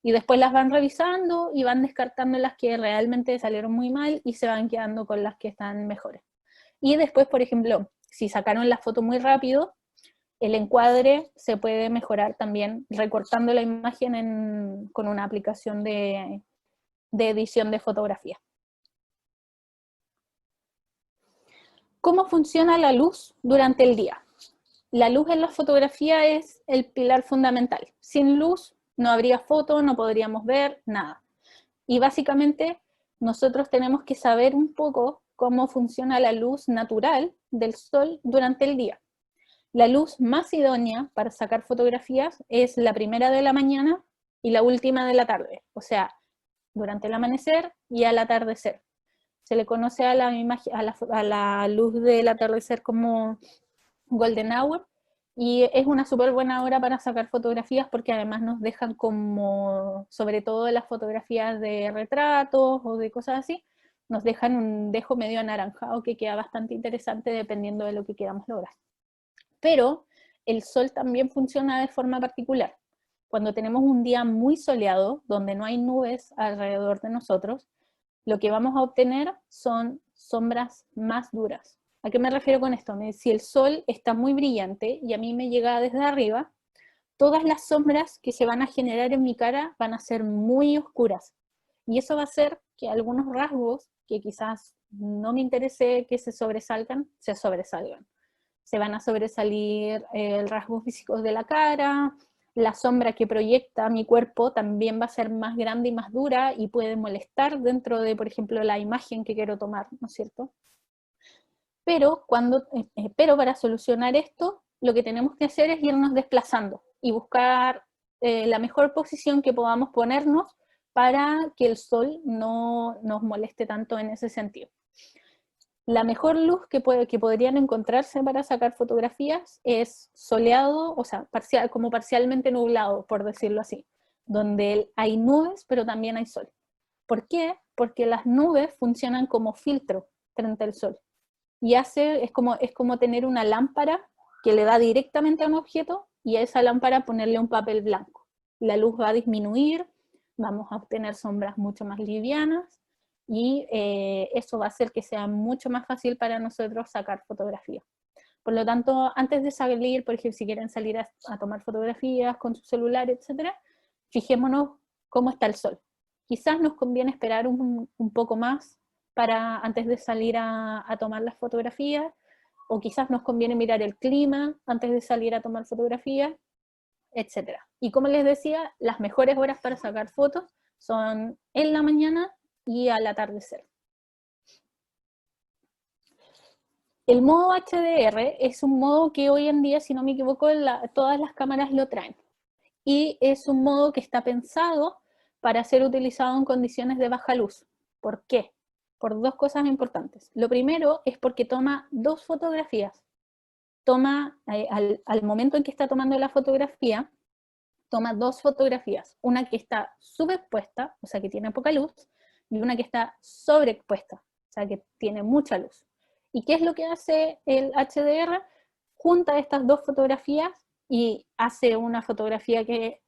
Y después las van revisando y van descartando las que realmente salieron muy mal y se van quedando con las que están mejores. Y después, por ejemplo, si sacaron la foto muy rápido, el encuadre se puede mejorar también recortando la imagen con una aplicación de edición de fotografía. ¿Cómo funciona la luz durante el día? La luz en la fotografía es el pilar fundamental. Sin luz no habría foto, no podríamos ver nada. Y básicamente nosotros tenemos que saber un poco cómo funciona la luz natural del sol durante el día. La luz más idónea para sacar fotografías es la primera de la mañana y la última de la tarde, o sea, durante el amanecer y al atardecer. Se le conoce a la luz del atardecer como golden hour, y es una súper buena hora para sacar fotografías porque además nos dejan como, sobre todo las fotografías de retratos o de cosas así, nos dejan un dejo medio anaranjado que queda bastante interesante dependiendo de lo que queramos lograr. Pero el sol también funciona de forma particular. Cuando tenemos un día muy soleado, donde no hay nubes alrededor de nosotros, lo que vamos a obtener son sombras más duras. ¿A qué me refiero con esto? Si el sol está muy brillante y a mí me llega desde arriba, todas las sombras que se van a generar en mi cara van a ser muy oscuras. Y eso va a hacer que algunos rasgos que quizás no me interese que se sobresalgan. Se van a sobresalir rasgos físicos de la cara, la sombra que proyecta mi cuerpo también va a ser más grande y más dura y puede molestar dentro de, por ejemplo, la imagen que quiero tomar, ¿no es cierto? Pero para solucionar esto, lo que tenemos que hacer es irnos desplazando y buscar la mejor posición que podamos ponernos para que el sol no nos moleste tanto en ese sentido. La mejor luz que podrían encontrarse para sacar fotografías es soleado, o sea, como parcialmente nublado, por decirlo así, donde hay nubes, pero también hay sol. ¿Por qué? Porque las nubes funcionan como filtro frente al sol. Y es como tener una lámpara que le da directamente a un objeto y a esa lámpara ponerle un papel blanco. La luz va a disminuir, vamos a obtener sombras mucho más livianas, y eso va a hacer que sea mucho más fácil para nosotros sacar fotografías. Por lo tanto, antes de salir, por ejemplo, si quieren salir a tomar fotografías con su celular, etc., fijémonos cómo está el sol. Quizás nos conviene esperar un poco más antes de salir a tomar las fotografías, o quizás nos conviene mirar el clima antes de salir a tomar fotografías, etc. Y como les decía, las mejores horas para sacar fotos son en la mañana y al atardecer. El modo HDR es un modo que hoy en día, si no me equivoco, todas las cámaras lo traen. Y es un modo que está pensado para ser utilizado en condiciones de baja luz. ¿Por qué? Por dos cosas importantes. Lo primero es porque toma dos fotografías. Toma, al momento en que está tomando la fotografía, toma dos fotografías. Una que está subexpuesta, o sea que tiene poca luz, y una que está sobreexpuesta, o sea que tiene mucha luz. ¿Y qué es lo que hace el HDR? Junta estas dos fotografías y hace una fotografía que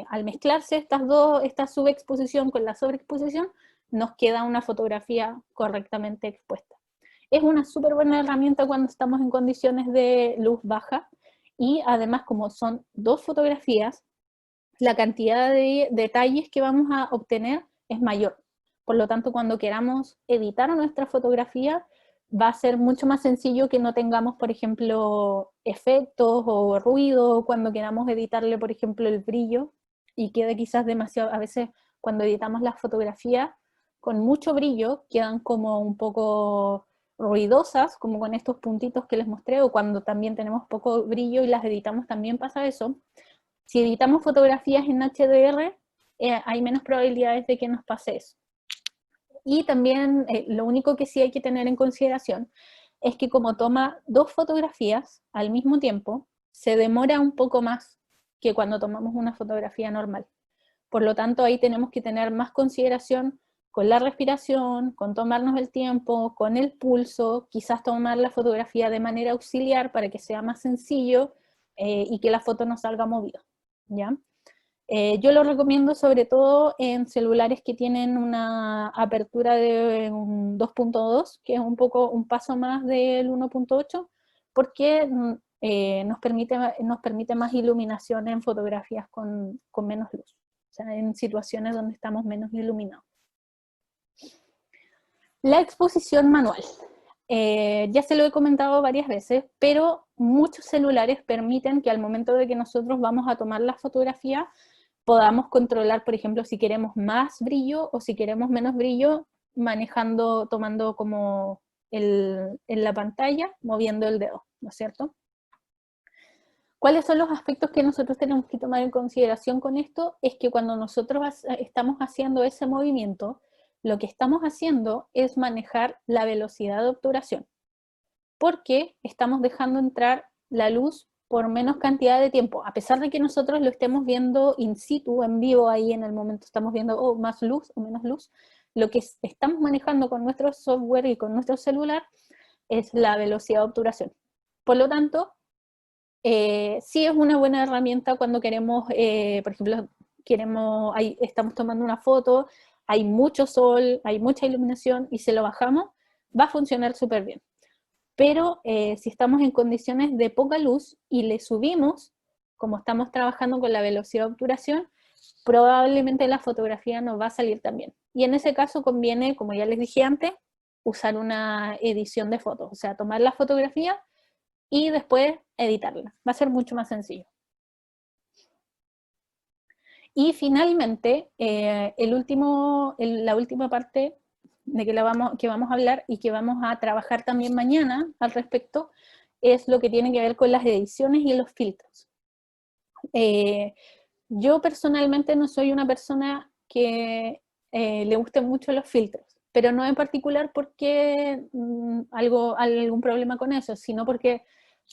al mezclarse esta subexposición con la sobreexposición, nos queda una fotografía correctamente expuesta. Es una súper buena herramienta cuando estamos en condiciones de luz baja, y además como son dos fotografías, la cantidad de detalles que vamos a obtener es mayor. Por lo tanto, cuando queramos editar nuestra fotografía, va a ser mucho más sencillo que no tengamos, por ejemplo, efectos o ruido, cuando queramos editarle, por ejemplo, el brillo, y quede quizás demasiado, a veces cuando editamos las fotografías con mucho brillo, quedan como un poco ruidosas, como con estos puntitos que les mostré, o cuando también tenemos poco brillo y las editamos también pasa eso. Si editamos fotografías en HDR, hay menos probabilidades de que nos pase eso. Y también lo único que sí hay que tener en consideración es que como toma dos fotografías al mismo tiempo, se demora un poco más que cuando tomamos una fotografía normal. Por lo tanto, ahí tenemos que tener más consideración con la respiración, con tomarnos el tiempo, con el pulso, quizás tomar la fotografía de manera auxiliar para que sea más sencillo y que la foto no salga movida, ¿ya? Yo lo recomiendo sobre todo en celulares que tienen una apertura de un 2.2, que es un paso más del 1.8, porque nos permite más iluminación en fotografías con menos luz, o sea, en situaciones donde estamos menos iluminados. La exposición manual. Ya se lo he comentado varias veces, pero muchos celulares permiten que al momento de que nosotros vamos a tomar la fotografía, podamos controlar, por ejemplo, si queremos más brillo o si queremos menos brillo, tomando como en la pantalla, moviendo el dedo, ¿no es cierto? ¿Cuáles son los aspectos que nosotros tenemos que tomar en consideración con esto? Es que cuando nosotros estamos haciendo ese movimiento, lo que estamos haciendo es manejar la velocidad de obturación, porque estamos dejando entrar la luz por menos cantidad de tiempo, a pesar de que nosotros lo estemos viendo in situ, en vivo, ahí en el momento estamos viendo más luz o menos luz, lo que estamos manejando con nuestro software y con nuestro celular es la velocidad de obturación. Por lo tanto, sí es una buena herramienta cuando queremos, por ejemplo, estamos tomando una foto, hay mucho sol, hay mucha iluminación y se lo bajamos, va a funcionar súper bien. Pero si estamos en condiciones de poca luz y le subimos, como estamos trabajando con la velocidad de obturación, probablemente la fotografía no va a salir tan bien. Y en ese caso conviene, como ya les dije antes, usar una edición de fotos, o sea, tomar la fotografía y después editarla. Va a ser mucho más sencillo. Y finalmente, la última parte de que vamos a hablar y que vamos a trabajar también mañana al respecto, es lo que tiene que ver con las ediciones y los filtros. Yo personalmente no soy una persona que le gusten mucho los filtros, pero no en particular porque algún problema con eso, sino porque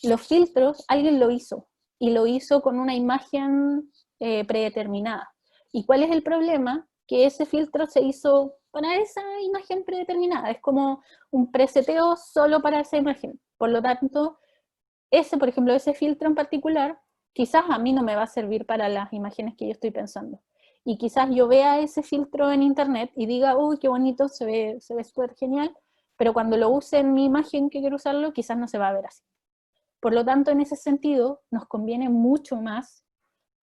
los filtros alguien lo hizo, y lo hizo con una imagen predeterminada. ¿Y cuál es el problema? Que ese filtro se hizo para esa imagen predeterminada, es como un preseteo solo para esa imagen. Por lo tanto, por ejemplo, ese filtro en particular, quizás a mí no me va a servir para las imágenes que yo estoy pensando. Y quizás yo vea ese filtro en internet y diga, uy, qué bonito, se ve súper genial, pero cuando lo use en mi imagen que quiero usarlo, quizás no se va a ver así. Por lo tanto, en ese sentido, nos conviene mucho más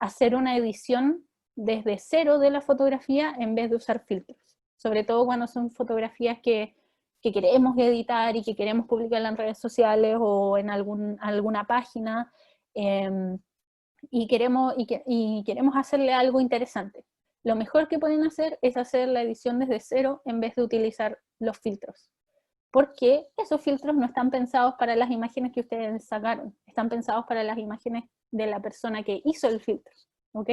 hacer una edición desde cero de la fotografía en vez de usar filtros. Sobre todo cuando son fotografías que queremos editar y que queremos publicar en redes sociales o en alguna página, y queremos hacerle algo interesante. lo mejor que pueden hacer es hacer la edición desde cero en vez de utilizar los filtros. Porque esos filtros no están pensados para las imágenes que ustedes sacaron, están pensados para las imágenes de la persona que hizo el filtro, ¿ok?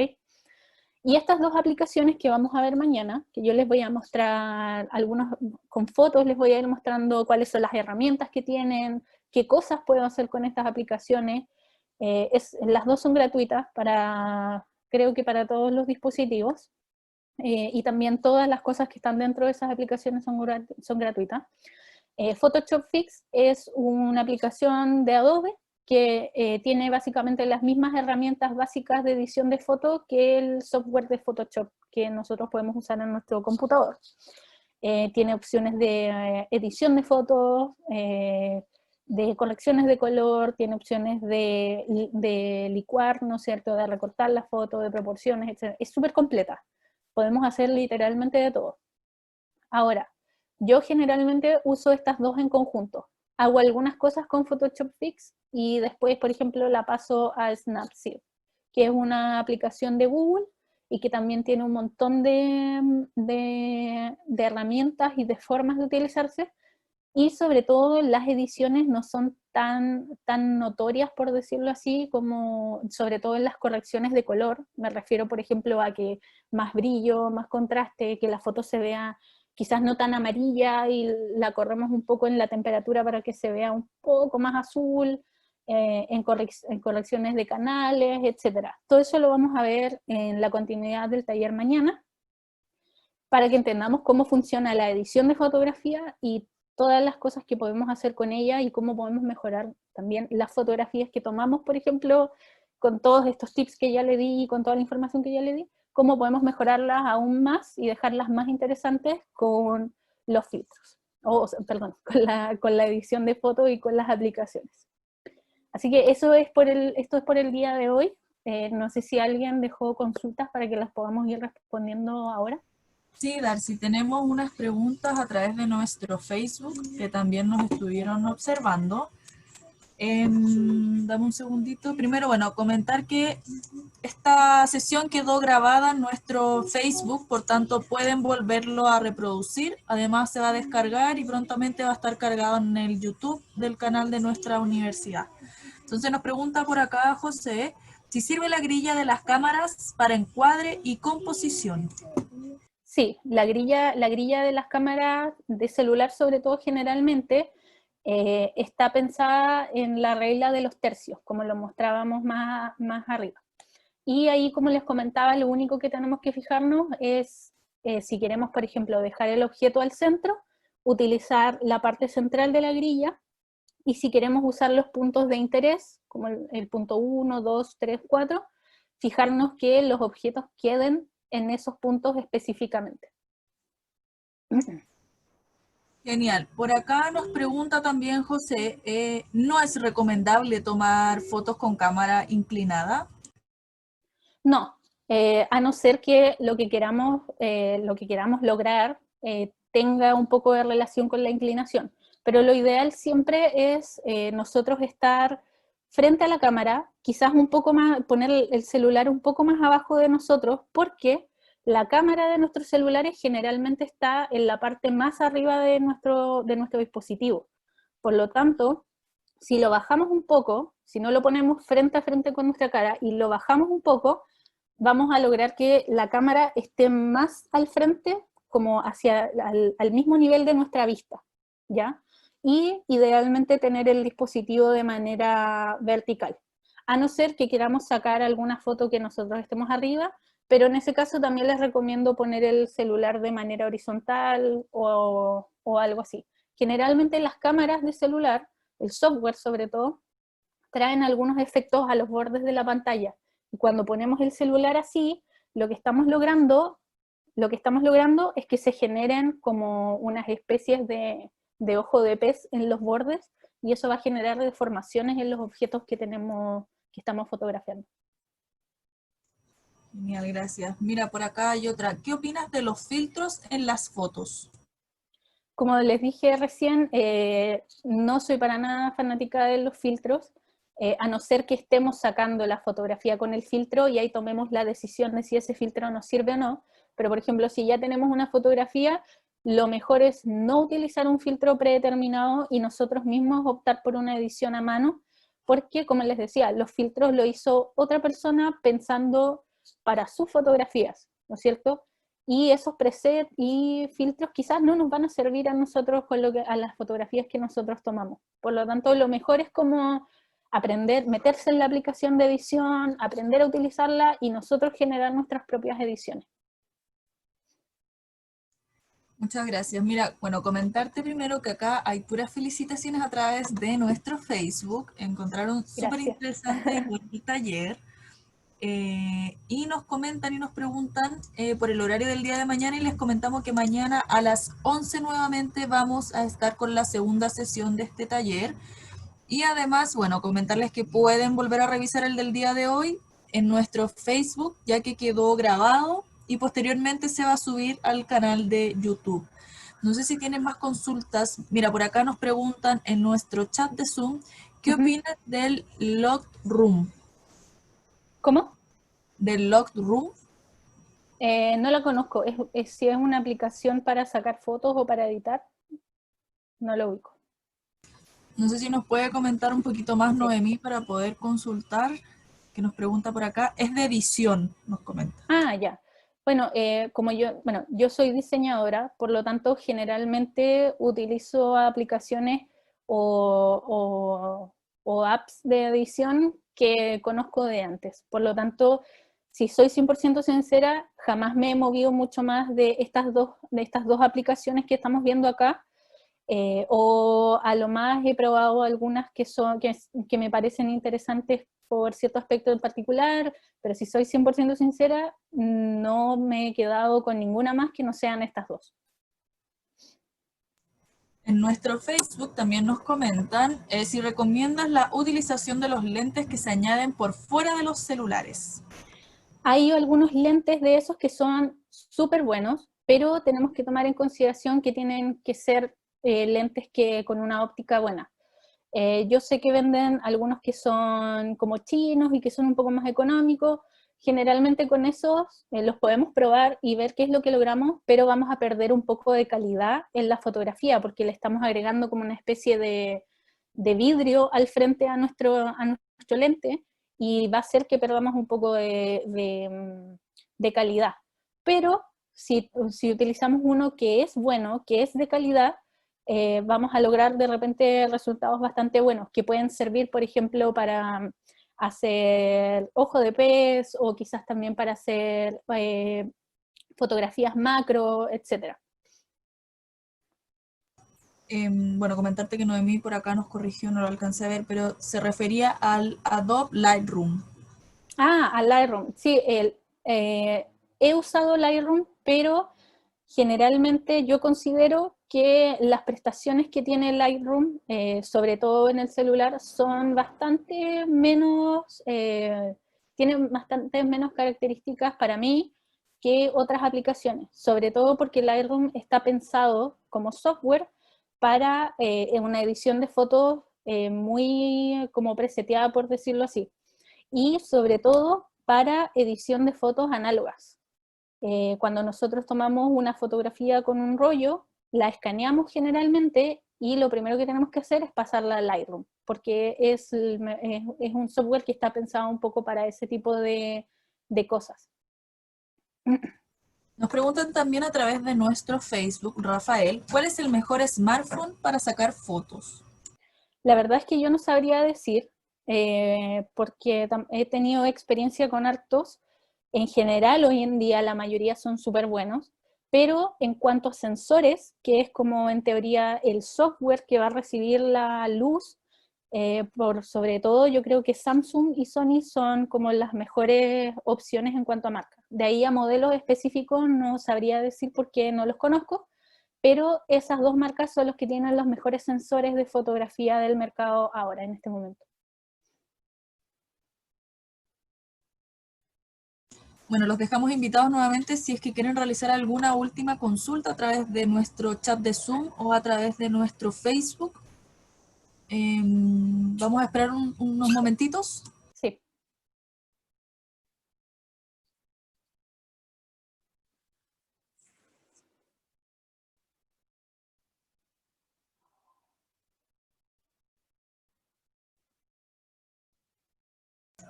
Y estas dos aplicaciones que vamos a ver mañana, que yo les voy a mostrar algunos, con fotos les voy a ir mostrando cuáles son las herramientas que tienen, qué cosas puedo hacer con estas aplicaciones. Las dos son gratuitas creo que para todos los dispositivos, y también todas las cosas que están dentro de esas aplicaciones son gratuitas. Photoshop Fix es una aplicación de Adobe que tiene básicamente las mismas herramientas básicas de edición de fotos que el software de Photoshop que nosotros podemos usar en nuestro computador. Tiene opciones de edición de fotos, de correcciones de color, tiene opciones de licuar, ¿no es cierto?, de recortar la foto, de proporciones, etc. Es súper completa. Podemos hacer literalmente de todo. Ahora, yo generalmente uso estas dos en conjunto. Hago algunas cosas con Photoshop Fix y después, por ejemplo, la paso a Snapseed, que es una aplicación de Google y que también tiene un montón de herramientas y de formas de utilizarse, y sobre todo las ediciones no son tan notorias, por decirlo así, como sobre todo en las correcciones de color. Me refiero, por ejemplo, a que más brillo, más contraste, que la foto se vea quizás no tan amarilla y la corremos un poco en la temperatura para que se vea un poco más azul, en correcciones de canales, etc. Todo eso lo vamos a ver en la continuidad del taller mañana, para que entendamos cómo funciona la edición de fotografía y todas las cosas que podemos hacer con ella y cómo podemos mejorar también las fotografías que tomamos, por ejemplo, con todos estos tips que ya le di y con toda la información que ya le di, cómo podemos mejorarlas aún más y dejarlas más interesantes con los filtros, perdón, con la edición de fotos y con las aplicaciones. Así que esto es por el día de hoy. No sé si alguien dejó consultas para que las podamos ir respondiendo ahora.
Sí, Darcy, tenemos unas preguntas a través de nuestro Facebook que también nos estuvieron observando. Dame un segundito. Primero, bueno, comentar que esta sesión quedó grabada en nuestro Facebook, por tanto pueden volverlo a reproducir. Además se va a descargar y prontamente va a estar cargado en el YouTube del canal de nuestra universidad. Entonces nos pregunta por acá José, si sirve la grilla de las cámaras para encuadre y composición.
Sí, la grilla de las cámaras de celular, sobre todo generalmente, está pensada en la regla de los tercios, como lo mostrábamos más arriba. Y ahí, como les comentaba, lo único que tenemos que fijarnos es, si queremos, por ejemplo, dejar el objeto al centro, utilizar la parte central de la grilla, y si queremos usar los puntos de interés, como el punto 1, 2, 3, 4, fijarnos que los objetos queden en esos puntos específicamente.
Genial. Por acá nos pregunta también José, ¿no es recomendable tomar fotos con cámara inclinada?
No, a no ser que lo que queramos lograr tenga un poco de relación con la inclinación. Pero lo ideal siempre es nosotros estar frente a la cámara, quizás un poco más, poner el celular un poco más abajo de nosotros, porque la cámara de nuestros celulares generalmente está en la parte más arriba de nuestro dispositivo. Por lo tanto, si lo bajamos un poco, si no lo ponemos frente a frente con nuestra cara y lo bajamos un poco, vamos a lograr que la cámara esté más al frente, como al mismo nivel de nuestra vista, ¿ya? Y idealmente tener el dispositivo de manera vertical, a no ser que queramos sacar alguna foto que nosotros estemos arriba, pero en ese caso también les recomiendo poner el celular de manera horizontal o algo así. Generalmente las cámaras de celular, el software sobre todo, traen algunos efectos a los bordes de la pantalla. Y cuando ponemos el celular así, lo que estamos logrando es que se generen como unas especies de ojo de pez en los bordes, y eso va a generar deformaciones en los objetos que estamos fotografiando.
Genial, gracias. Mira, por acá hay otra. ¿Qué opinas de los filtros en las fotos?
Como les dije recién, no soy para nada fanática de los filtros, a no ser que estemos sacando la fotografía con el filtro y ahí tomemos la decisión de si ese filtro nos sirve o no. Pero, por ejemplo, si ya tenemos una fotografía, lo mejor es no utilizar un filtro predeterminado y nosotros mismos optar por una edición a mano, porque, como les decía, los filtros lo hizo otra persona pensando para sus fotografías, ¿no es cierto? Y esos presets y filtros quizás no nos van a servir a nosotros con a las fotografías que nosotros tomamos. Por lo tanto, lo mejor es como aprender, meterse en la aplicación de edición, aprender a utilizarla y nosotros generar nuestras propias ediciones.
Muchas gracias. Mira, bueno, comentarte primero que acá hay puras felicitaciones a través de nuestro Facebook. Encontraron súper
Gracias.
interesante el taller. Y nos comentan y nos preguntan por el horario del día de mañana y les comentamos que mañana a las 11 nuevamente vamos a estar con la segunda sesión de este taller. Y además, bueno, comentarles que pueden volver a revisar el del día de hoy en nuestro Facebook, ya que quedó grabado y posteriormente se va a subir al canal de YouTube. No sé si tienen más consultas. Mira, por acá nos preguntan en nuestro chat de Zoom, ¿qué opinan del Locked Room?
¿Cómo?
¿Del Locked Room?
No la conozco. Si es una aplicación para sacar fotos o para editar, no lo ubico.
No sé si nos puede comentar un poquito más
Sí.
Noemí para poder consultar, que nos pregunta por acá. Es de edición, nos comenta.
Ah, ya. Bueno, yo soy diseñadora, por lo tanto, generalmente utilizo aplicaciones o apps de edición que conozco de antes. Por lo tanto, si soy 100% sincera, jamás me he movido mucho más de estas dos aplicaciones que estamos viendo acá, o a lo más he probado algunas que me parecen interesantes por cierto aspecto en particular, pero si soy 100% sincera, no me he quedado con ninguna más que no sean estas dos.
En nuestro Facebook también nos comentan si recomiendas la utilización de los lentes que se añaden por fuera de los celulares.
Hay algunos lentes de esos que son súper buenos, pero tenemos que tomar en consideración que tienen que ser lentes que con una óptica buena. Yo sé que venden algunos que son como chinos y que son un poco más económicos. Generalmente con esos los podemos probar y ver qué es lo que logramos, pero vamos a perder un poco de calidad en la fotografía porque le estamos agregando como una especie de vidrio al frente a nuestro lente y va a hacer que perdamos un poco de calidad. Pero si utilizamos uno que es bueno, que es de calidad, vamos a lograr de repente resultados bastante buenos, que pueden servir, por ejemplo, para hacer ojo de pez, o quizás también para hacer fotografías macro, etc.
Bueno, comentarte que Noemí por acá nos corrigió, no lo alcancé a ver, pero se refería al Adobe Lightroom.
Ah, al Lightroom. Sí, he usado Lightroom, pero generalmente yo considero que las prestaciones que tiene Lightroom, sobre todo en el celular, son bastante menos, tienen bastante menos características para mí que otras aplicaciones, sobre todo porque Lightroom está pensado como software para una edición de fotos muy como preseteada, por decirlo así, y sobre todo para edición de fotos análogas. Cuando nosotros tomamos una fotografía con un rollo, la escaneamos generalmente y lo primero que tenemos que hacer es pasarla a Lightroom, porque es un software que está pensado un poco para ese tipo de cosas.
Nos preguntan también a través de nuestro Facebook, Rafael, ¿cuál es el mejor smartphone para sacar fotos?
La verdad es que yo no sabría decir, porque he tenido experiencia con hartos. En general, hoy en día la mayoría son súper buenos, pero en cuanto a sensores, que es como en teoría el software que va a recibir la luz, por sobre todo yo creo que Samsung y Sony son como las mejores opciones en cuanto a marca. De ahí a modelos específicos no sabría decir porque no los conozco, pero esas dos marcas son los que tienen los mejores sensores de fotografía del mercado ahora, en este momento.
Bueno, los dejamos invitados nuevamente si es que quieren realizar alguna última consulta a través de nuestro chat de Zoom o a través de nuestro Facebook. Vamos a esperar unos momentitos.
Sí.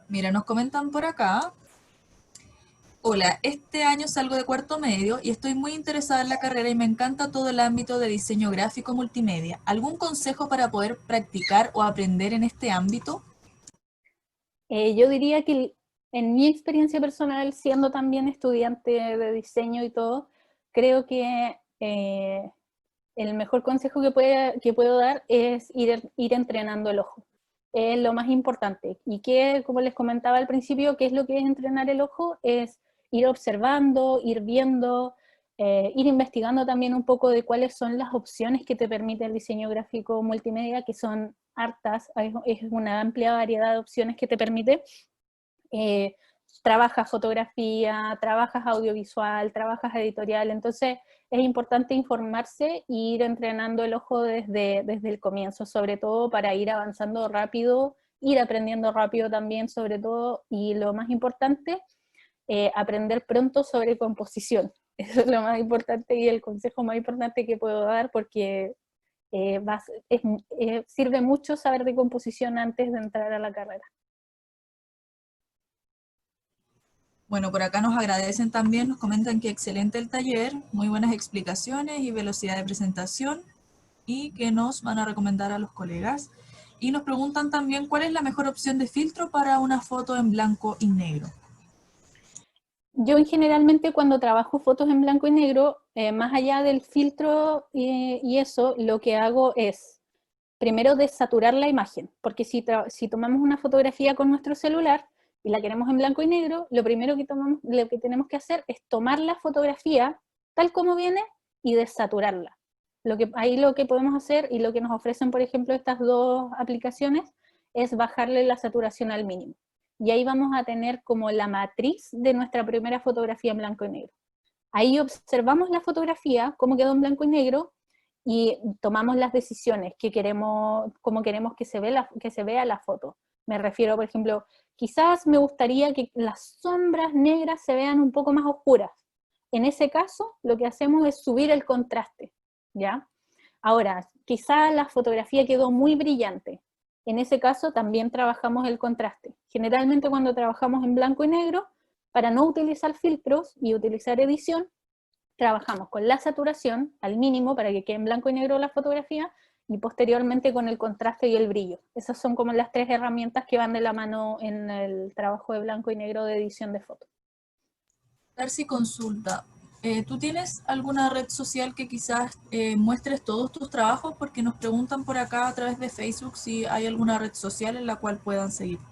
Mira, nos comentan por acá. Hola, este año salgo de cuarto medio y estoy muy interesada en la carrera y me encanta todo el ámbito de diseño gráfico multimedia. ¿Algún consejo para poder practicar o aprender en este ámbito?
Yo diría que en mi experiencia personal, siendo también estudiante de diseño y todo, creo que el mejor consejo que puedo dar es ir entrenando el ojo. Es lo más importante. Y que, como les comentaba al principio, ¿qué es lo que es entrenar el ojo? Es ir observando, ir viendo, ir investigando también un poco de cuáles son las opciones que te permite el diseño gráfico multimedia, que son hartas, es una amplia variedad de opciones que te permite. Eh, Trabajas fotografía, trabajas audiovisual, trabajas editorial, entonces es importante informarse e ir entrenando el ojo desde el comienzo, sobre todo para ir avanzando rápido, ir aprendiendo rápido también, sobre todo, y lo más importante, aprender pronto sobre composición. Eso es lo más importante y el consejo más importante que puedo dar, porque sirve mucho saber de composición antes de entrar a la carrera.
Bueno, por acá nos agradecen también, nos comentan que excelente el taller, muy buenas explicaciones y velocidad de presentación, y que nos van a recomendar a los colegas. Y nos preguntan también cuál es la mejor opción de filtro para una foto en blanco y negro.
Yo generalmente cuando trabajo fotos en blanco y negro, más allá del filtro y eso, lo que hago es primero desaturar la imagen, porque si tomamos una fotografía con nuestro celular y la queremos en blanco y negro, lo primero lo que tenemos que hacer es tomar la fotografía tal como viene y desaturarla. Ahí lo que podemos hacer y lo que nos ofrecen, por ejemplo, estas dos aplicaciones es bajarle la saturación al mínimo. Y ahí vamos a tener como la matriz de nuestra primera fotografía en blanco y negro. Ahí observamos la fotografía, cómo quedó en blanco y negro, y tomamos las decisiones cómo queremos que se vea la foto. Me refiero, por ejemplo, quizás me gustaría que las sombras negras se vean un poco más oscuras. En ese caso, lo que hacemos es subir el contraste, ¿ya? Ahora, quizás la fotografía quedó muy brillante. En ese caso también trabajamos el contraste. Generalmente cuando trabajamos en blanco y negro, para no utilizar filtros y utilizar edición, trabajamos con la saturación al mínimo para que quede en blanco y negro la fotografía y posteriormente con el contraste y el brillo. Esas son como las tres herramientas que van de la mano en el trabajo de blanco y negro de edición de fotos.
Darcy consulta, ¿tú tienes alguna red social que quizás muestres todos tus trabajos? Porque nos preguntan por acá a través de Facebook si hay alguna red social en la cual puedan seguirte.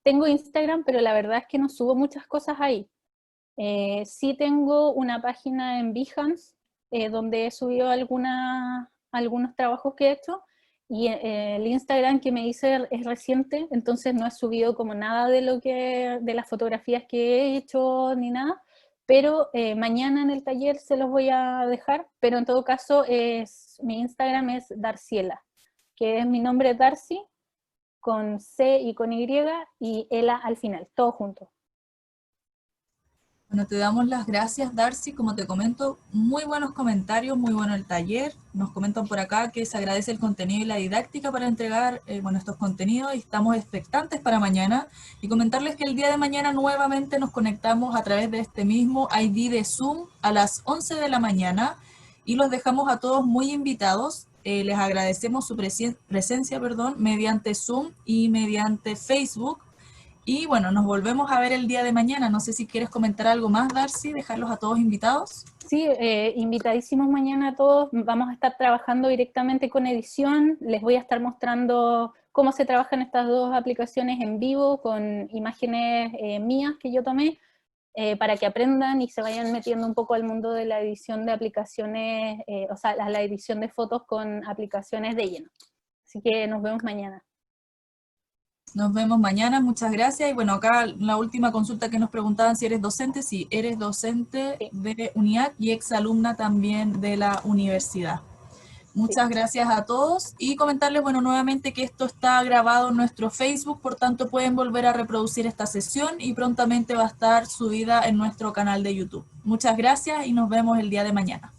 Tengo Instagram, pero la verdad es que no subo muchas cosas ahí. Sí tengo una página en Behance, donde he subido algunos trabajos que he hecho, y el Instagram que me hice es reciente, entonces no he subido como nada de las fotografías que he hecho ni nada, pero mañana en el taller se los voy a dejar, pero en todo caso mi Instagram es Darciela, que es mi nombre Darcy, con C y con y Ela al final, todo junto.
Bueno, te damos las gracias, Darcy. Como te comento, muy buenos comentarios, muy bueno el taller. Nos comentan por acá que se agradece el contenido y la didáctica para entregar estos contenidos, y estamos expectantes para mañana. Y comentarles que el día de mañana nuevamente nos conectamos a través de este mismo ID de Zoom a las 11 de la mañana, y los dejamos a todos muy invitados. Les agradecemos su presencia, mediante Zoom y mediante Facebook. Y bueno, nos volvemos a ver el día de mañana. No sé si quieres comentar algo más, Darcy, dejarlos a todos invitados.
Sí, invitadísimos mañana a todos. Vamos a estar trabajando directamente con edición. Les voy a estar mostrando cómo se trabajan estas dos aplicaciones en vivo con imágenes mías que yo tomé, para que aprendan y se vayan metiendo un poco al mundo de la edición de aplicaciones, o sea, la edición de fotos con aplicaciones de lleno. Así que nos vemos mañana.
Nos vemos mañana, muchas gracias. Y bueno, acá la última consulta que nos preguntaban si eres docente. Sí, eres docente
Sí.
de UNIAC y exalumna también de la universidad. Muchas gracias a todos, y comentarles, bueno, nuevamente que esto está grabado en nuestro Facebook, por tanto pueden volver a reproducir esta sesión y prontamente va a estar subida en nuestro canal de YouTube. Muchas gracias y nos vemos el día de mañana.